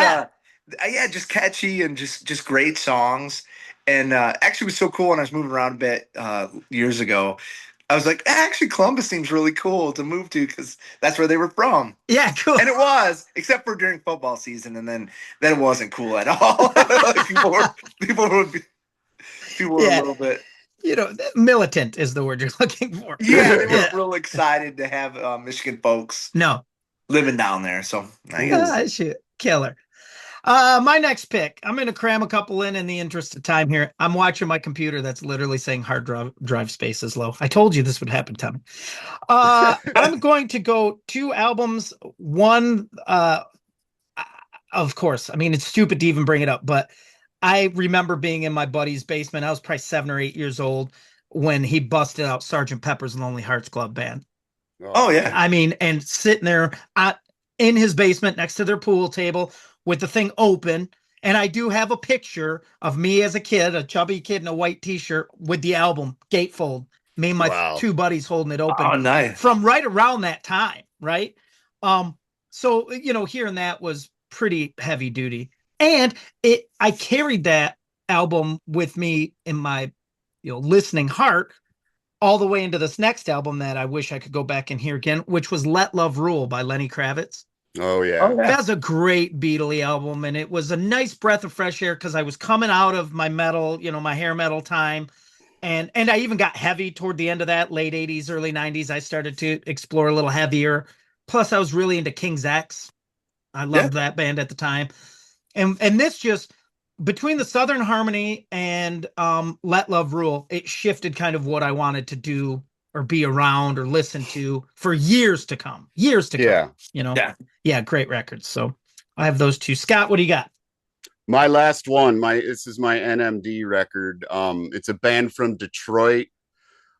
just catchy and just great songs. And actually, it was so cool when I was moving around a bit years ago. I was like, actually, Columbus seems really cool to move to because that's where they were from.
Yeah, cool.
And it was, except for during football season, and then it wasn't cool at all. Like people were a little bit.
Militant is the word you're looking for.
Yeah, they weren't real excited to have Michigan folks
No.
living down there. So I guess.
Shit. Killer. My next pick, I'm going to cram a couple in the interest of time here. I'm watching my computer that's literally saying hard drive space is low. I told you this would happen, Tommy. I'm going to go 2 albums. One, of course, I mean, it's stupid to even bring it up, but I remember being in my buddy's basement. I was probably 7 or 8 years old when he busted out Sgt. Pepper's Lonely Hearts Club Band.
Oh, yeah.
I mean, and sitting there in his basement next to their pool table with the thing open. And I do have a picture of me as a kid, a chubby kid in a white t-shirt with the album gatefold. Me and my 2 buddies holding it open.
Oh, nice.
From right around that time, right? So, hearing that was pretty heavy duty. And I carried that album with me in my, listening heart all the way into this next album that I wish I could go back and hear again, which was Let Love Rule by Lenny Kravitz.
Oh, yeah.
That's a great Beatle album. And it was a nice breath of fresh air because I was coming out of my metal, my hair metal time. And I even got heavy toward the end of that, late 80s, early 90s. I started to explore a little heavier. Plus, I was really into King's X. I loved that band at the time. And this just, between the Southern Harmony and Let Love Rule, it shifted kind of what I wanted to do or be around or listen to for years to come. Yeah. Yeah, great records. So I have those 2. Scott, what do you got?
My last one, this is my NMD record. It's a band from Detroit.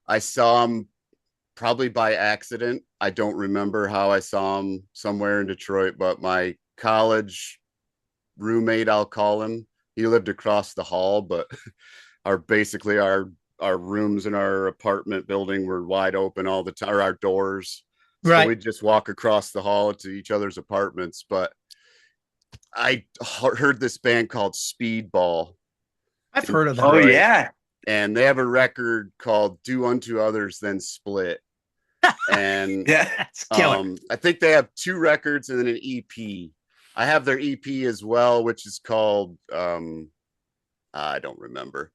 I saw them probably by accident. I don't remember how I saw them somewhere in Detroit, but my college roommate, I'll call him, he lived across the hall, but our rooms in our apartment building were wide open all the time, or our doors.
Right.
So we'd just walk across the hall to each other's apartments. But I heard this band called Speedball.
I've heard of them.
Oh, yeah.
And they have a record called Do Unto Others Then Split. And
that's killer.
I think they have 2 records and then an EP. I have their EP as well, which is called, I don't remember,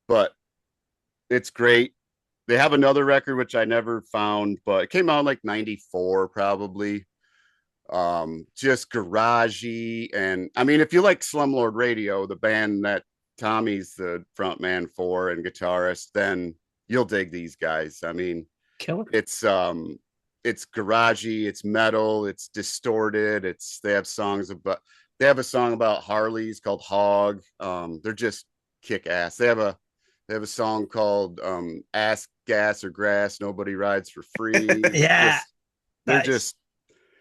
but it's great. They have another record, which I never found, but it came out in like 94, probably. just garagey. And I mean, if you like Slumlord Radio, the band that Tommy's the front man for and guitarist, then you'll dig these guys. I mean,
Killer.
it's garagey, it's metal, it's distorted, they have a song about Harleys called Hog. They're just kick ass. They have a song called Ask Gas or Grass, Nobody Rides for Free.
Yeah.
They're
Nice.
just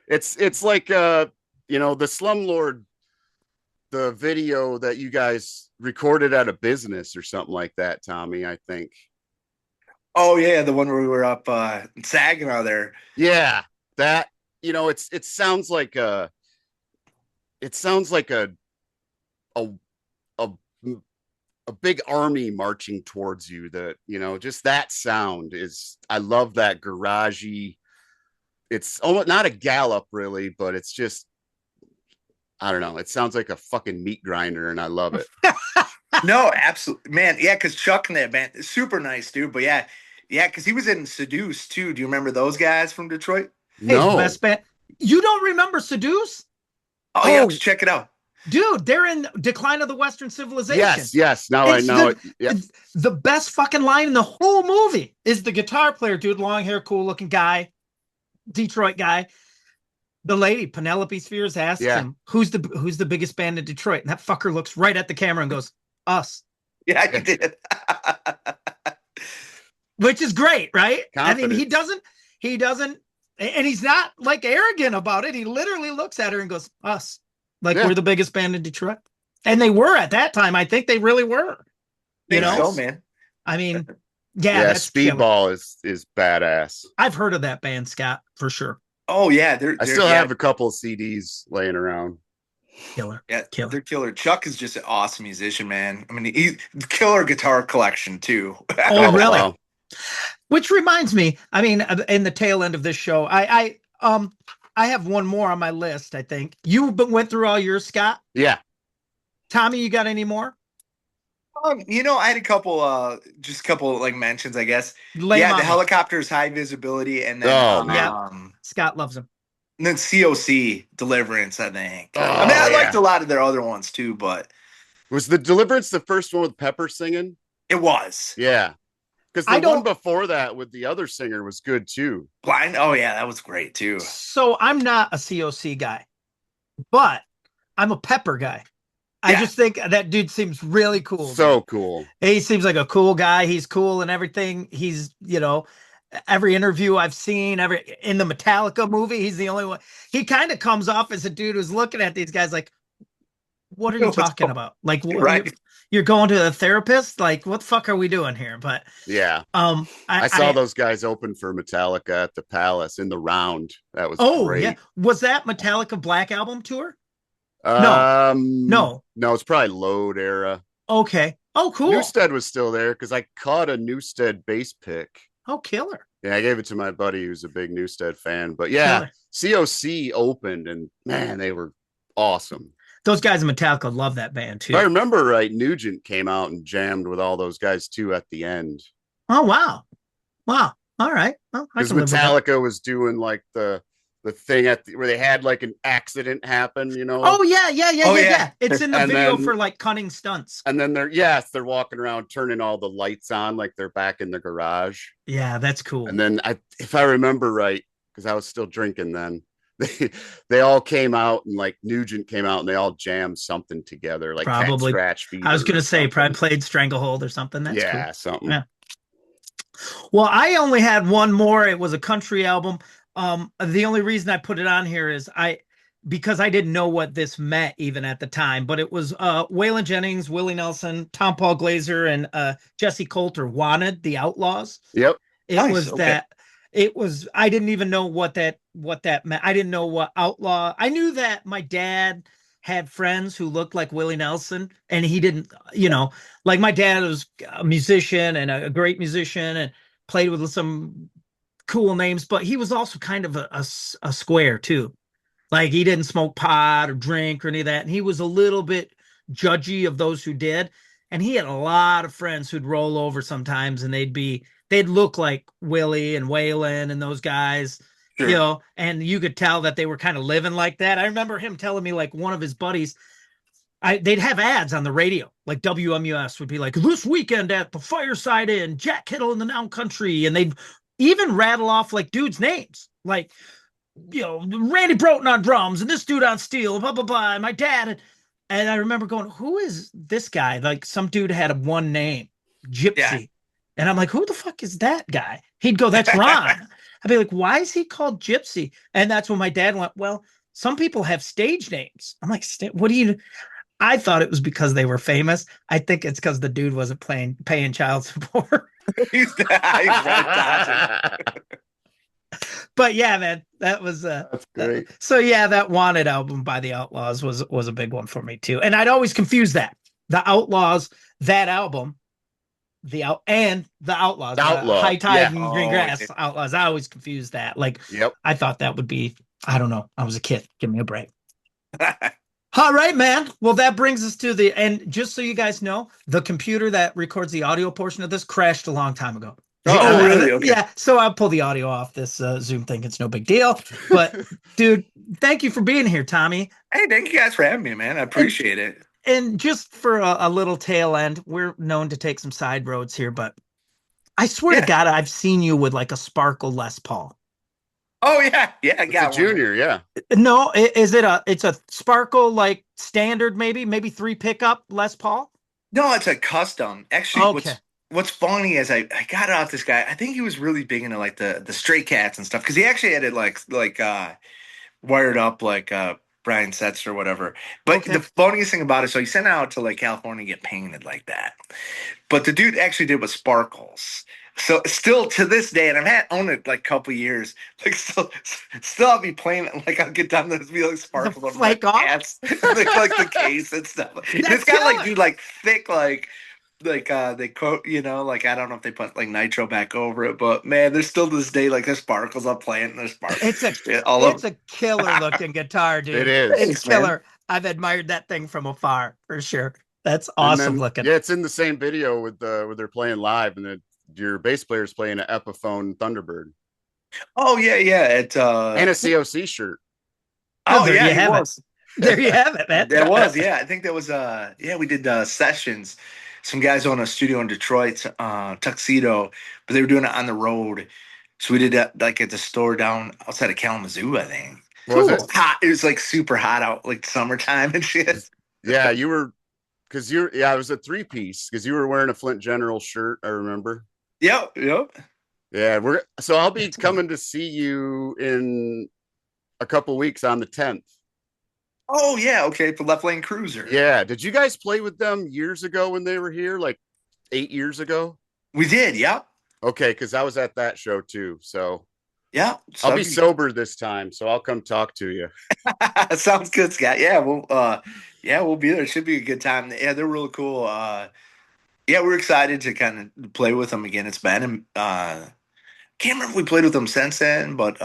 it's like you know, the Slumlord, the video that you guys recorded at a business or something like that, Tommy, I think.
Oh yeah, the one where we were up in Saginaw there.
Yeah, that, you know, it sounds like a a a, a big army marching towards you. That, you know, just that sound is, I love that garagey. It's almost not a gallop really, but it's just, I don't know. It sounds like a fucking meat grinder, and I love it.
No, absolutely, man. Yeah, because Chuck and that band, super nice dude. But yeah, because he was in Seduce too. Do you remember those guys from Detroit?
Hey,
No.
best band. You don't remember Seduce?
Oh yeah, let's check it out.
Dude, they're in Decline of the Western Civilization.
Yes. Now I
It's
know it. Yeah.
The best fucking line in the whole movie is the guitar player, dude, long hair, cool looking guy, Detroit guy. The lady, Penelope Spheres, asks him, who's the biggest band in Detroit? And that fucker looks right at the camera and goes, us.
Yeah, you did.
Which is great, right?
Confidence.
I mean, he doesn't, and he's not like arrogant about it. He literally looks at her and goes, us. Like, we're the biggest band in Detroit. And they were at that time. I think they really were. You know?
So, man.
I mean, yeah.
Speedball is badass.
I've heard of that band, Scott, for sure.
Oh, yeah.
I still have a couple of CDs laying around.
Killer.
Yeah,
killer.
They're killer. Chuck is just an awesome musician, man. I mean, he's killer guitar collection, too.
Oh, really?
Wow.
Which reminds me, I mean, in the tail end of this show, I have one more on my list, I think. You went through all yours, Scott?
Yeah.
Tommy, you got any more?
You know, I had a couple like mentions, I guess.
The
helicopter's high visibility, and then
Scott loves them.
And then COC Deliverance, I think. I mean, I liked a lot of their other ones too, but
was the Deliverance the first one with Pepper singing?
It was.
Yeah. Because the one before that with the other singer was good too.
Blind. Oh yeah, that was great too.
So I'm not a COC guy, but I'm a Pepper guy. I just think that dude seems really cool.
So cool.
He seems like a cool guy. He's cool and everything. He's, you know, every interview I've seen, in the Metallica movie, he's the only one. He kind of comes off as a dude who's looking at these guys like, what are you talking about? Like, you're going to a therapist? Like, what the fuck are we doing here? But
yeah, I saw those guys open for Metallica at the Palace in the round. That was great. Yeah.
Was that Metallica Black Album tour?
No, it's probably Load era.
Okay. Oh, cool.
Newstead was still there because I caught a Newstead bass pick.
Oh, killer.
Yeah, I gave it to my buddy who's a big Newstead fan. But yeah, killer. COC opened, and man, they were awesome.
Those guys in Metallica love that band too.
If I remember right, Nugent came out and jammed with all those guys too at the end.
Oh, wow. All right. Well,
because Metallica was doing like the thing where they had like an accident happen, you know?
Oh yeah. It's in the video for like cunning stunts.
And then they're walking around turning all the lights on like they're back in the garage.
Yeah, that's cool.
And then if I remember right, because I was still drinking then, they all came out, and like Nugent came out and they all jammed something together, like
probably
Cat Scratch Fever.
I was gonna say probably played Stranglehold or something. That's cool.
Something.
Yeah. Well, I only had one more. It was a country album. The only reason I put it on here is because I didn't know what this meant even at the time, but it was Waylon Jennings, Willie Nelson, Tom Paul Glaser, and Jesse Coulter, Wanted, The Outlaws.
Yep.
It was I didn't even know what that meant. I didn't know what outlaw. I knew that my dad had friends who looked like Willie Nelson, and he didn't, you know, like my dad was a musician and a great musician and played with some cool names, but he was also kind of a square too. Like he didn't smoke pot or drink or any of that. And he was a little bit judgy of those who did. And he had a lot of friends who'd roll over sometimes and they'd look like Willie and Waylon and those guys. you
Sure.
know, and you could tell that they were kind of living like that. I remember him telling me like one of his buddies, they'd have ads on the radio, like WMUS would be like, this weekend at the Fireside Inn, Jack Kittle in the Now Country, and they'd even rattle off like dudes' names, like, you know, Randy Broughton on drums and this dude on steel, blah blah blah. And my dad, and I remember going, who is this guy? Like some dude had a one name,
Yeah.
Gypsy, and I'm like, who the fuck is that guy? He'd go, that's Ron. I'd be like, why is he called Gypsy? And that's when my dad went, well, some people have stage names. I'm like, what do you? I thought it was because they were famous. I think it's because the dude wasn't paying child support.
He's right,
But yeah, man, that was
That's great.
so yeah, that Wanted album by the Outlaws was a big one for me too. And I'd always confuse that. The Outlaws, that album, and the Outlaws,
Outlaw,
High Tide
yeah.
and Green
Oh,
Grass
yeah.
Outlaws. I always confused that. Like
Yep.
I thought that would be, I don't know. I was a kid. Give me a break. All right, man. Well, that brings us to the and just so you guys know, the computer that records the audio portion of this crashed a long time ago.
Oh, really? Okay.
Yeah, so I'll pull the audio off this Zoom thing. It's no big deal. But, dude, thank you for being here, Tommy.
Hey, thank you guys for having me, man. I appreciate it.
And just for a little tail end, we're known to take some side roads here, but I swear to God, I've seen you with like a Sparkle Les Paul.
Oh yeah, yeah, I
It's
got
a Junior, yeah.
No, is it it's a Sparkle like standard, maybe 3 pickup Les Paul?
No, it's a custom. Actually,
Okay.
what's funny is I got it off this guy. I think he was really big into like the Stray Cats and stuff because he actually had it like wired up like Brian Setzer or whatever. But
Okay.
the funniest thing about it, so he sent it out to like California to get painted like that. But the dude actually did with sparkles. So still to this day, and I've had owned it like a couple years, like still I'll be playing it, like I'll get done to be like sparkles over my
flake off?
cats, like the case and stuff. And it's got like dude like thick like they quote, you know, like I don't know if they put like nitro back over it, but man, there's still to this day like there's sparkles up playing and there's sparkles.
It's a killer looking guitar, dude.
It is.
It's
Thanks, man.
killer. I've admired that thing from afar for sure. That's
And
awesome
then,
looking.
Yeah, it's in the same video with where they're playing live, and your bass player is playing an Epiphone Thunderbird
Oh yeah, yeah. It
and a COC shirt.
oh
there
yeah,
you
he
have
was.
it. There you have it, man.
There was, yeah. I think that was yeah, we did sessions. Some guys own a studio in Detroit, Tuxedo, but they were doing it on the road. So we did that like at the store down outside of Kalamazoo, I think.
Was
Cool.
it?
Hot. It was like super hot out, like summertime and shit.
Yeah, you were because it was a 3-piece because you were wearing a Flint General shirt, I remember.
Yep, yep.
Yeah, so I'll be coming to see you in a couple weeks on the 10th.
Oh yeah, okay, for Left Lane Cruiser.
Yeah. Did you guys play with them years ago when they were here, like 8 years ago?
We did, yep.
Okay, because I was at that show too. So
Yeah.
I'll be sober this time, so I'll come talk to you.
Sounds good, Scott. Yeah, we'll be there. It should be a good time. Yeah, they're real cool. Yeah, we're excited to kind of play with them again. It's been can't remember if we played with them since then, but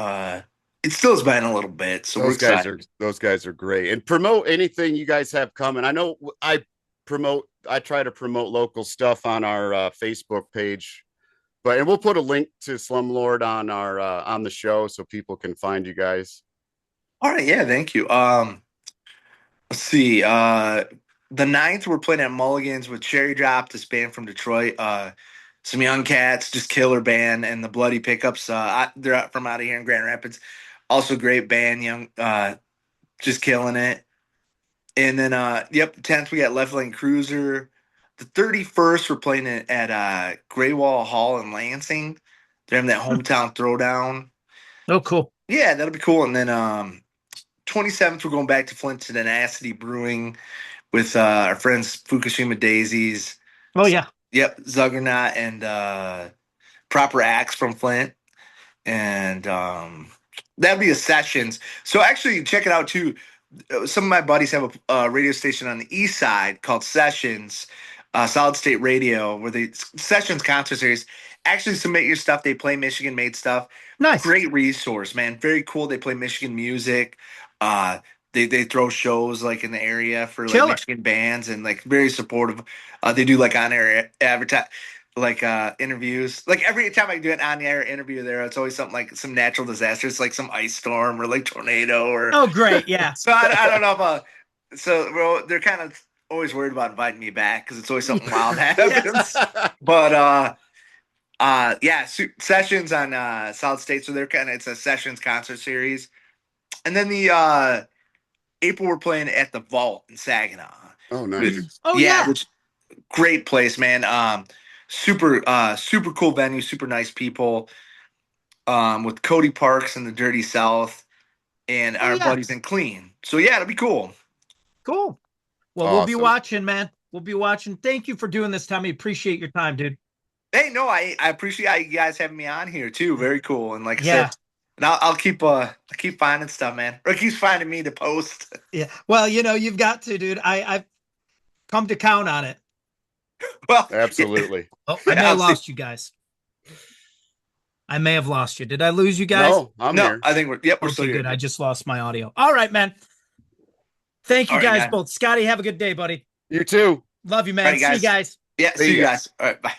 it still has been a little bit. So we're excited.
Those guys are great. And promote anything you guys have coming. I know I try to promote local stuff on our Facebook page. And we'll put a link to Slumlord on our on the show so people can find you guys.
All right, yeah, thank you. Let's see. The 9th we're playing at Mulligan's with Cherry Drop, this band from Detroit. Some young cats, just killer band, and the Bloody Pickups. They're from out of here in Grand Rapids. Also great band, young, just killing it. And then, yep, the 10th we got Left Lane Cruiser. The 31st we're playing it at Graywall Hall in Lansing. They're having that hometown throwdown.
Oh, cool.
Yeah, that'll be cool. And then 27th we're going back to Flint to Tenacity Brewing with our friends Fukushima Daisies.
Oh yeah.
Yep, Zuggernaut and Proper Axe from Flint. And that'd be a sessions. So actually check it out too. Some of my buddies have a radio station on the east side called Sessions, Solid State Radio, where they Sessions concert series. Actually submit your stuff. They play Michigan made stuff.
Nice.
Great resource, man. Very cool. They play Michigan music. They throw shows like in the area for like
Killer.
Michigan bands and like very supportive. They do like on air advertise. interviews. Like every time I do an on-air interview there, it's always something like some natural disasters, like some ice storm or like tornado or.
Oh, great. Yeah.
So I don't know if well, they're kind of always worried about inviting me back because it's always something wild happens. But sessions on Solid State. So it's a sessions concert series, and then the April we're playing at the Vault in Saginaw.
Oh, nice.
Which great place, man. Super cool venue, super nice people. With Cody Parks and the Dirty South and our buddies in Clean. So yeah, it'll be cool.
Cool. Well,
awesome.
We'll be watching, man. We'll be watching. Thank you for doing this, Tommy. Appreciate your time, dude.
Hey, no, I appreciate you guys having me on here too. Very cool. And like I said, and I'll keep finding stuff, man. Or keeps finding me to post.
Yeah. Well, you've got to, dude. I've come to count on it.
Well,
absolutely.
Oh, I may have lost you guys. I may have lost you. Did I lose you guys?
No, I'm here.
I think we're still here.
Good. I just lost my audio. All right, man. Thank you guys both. Scotty, have a good day, buddy.
You too.
Love you, man.
All right,
See you guys.
Yeah, see you guys. All right, bye.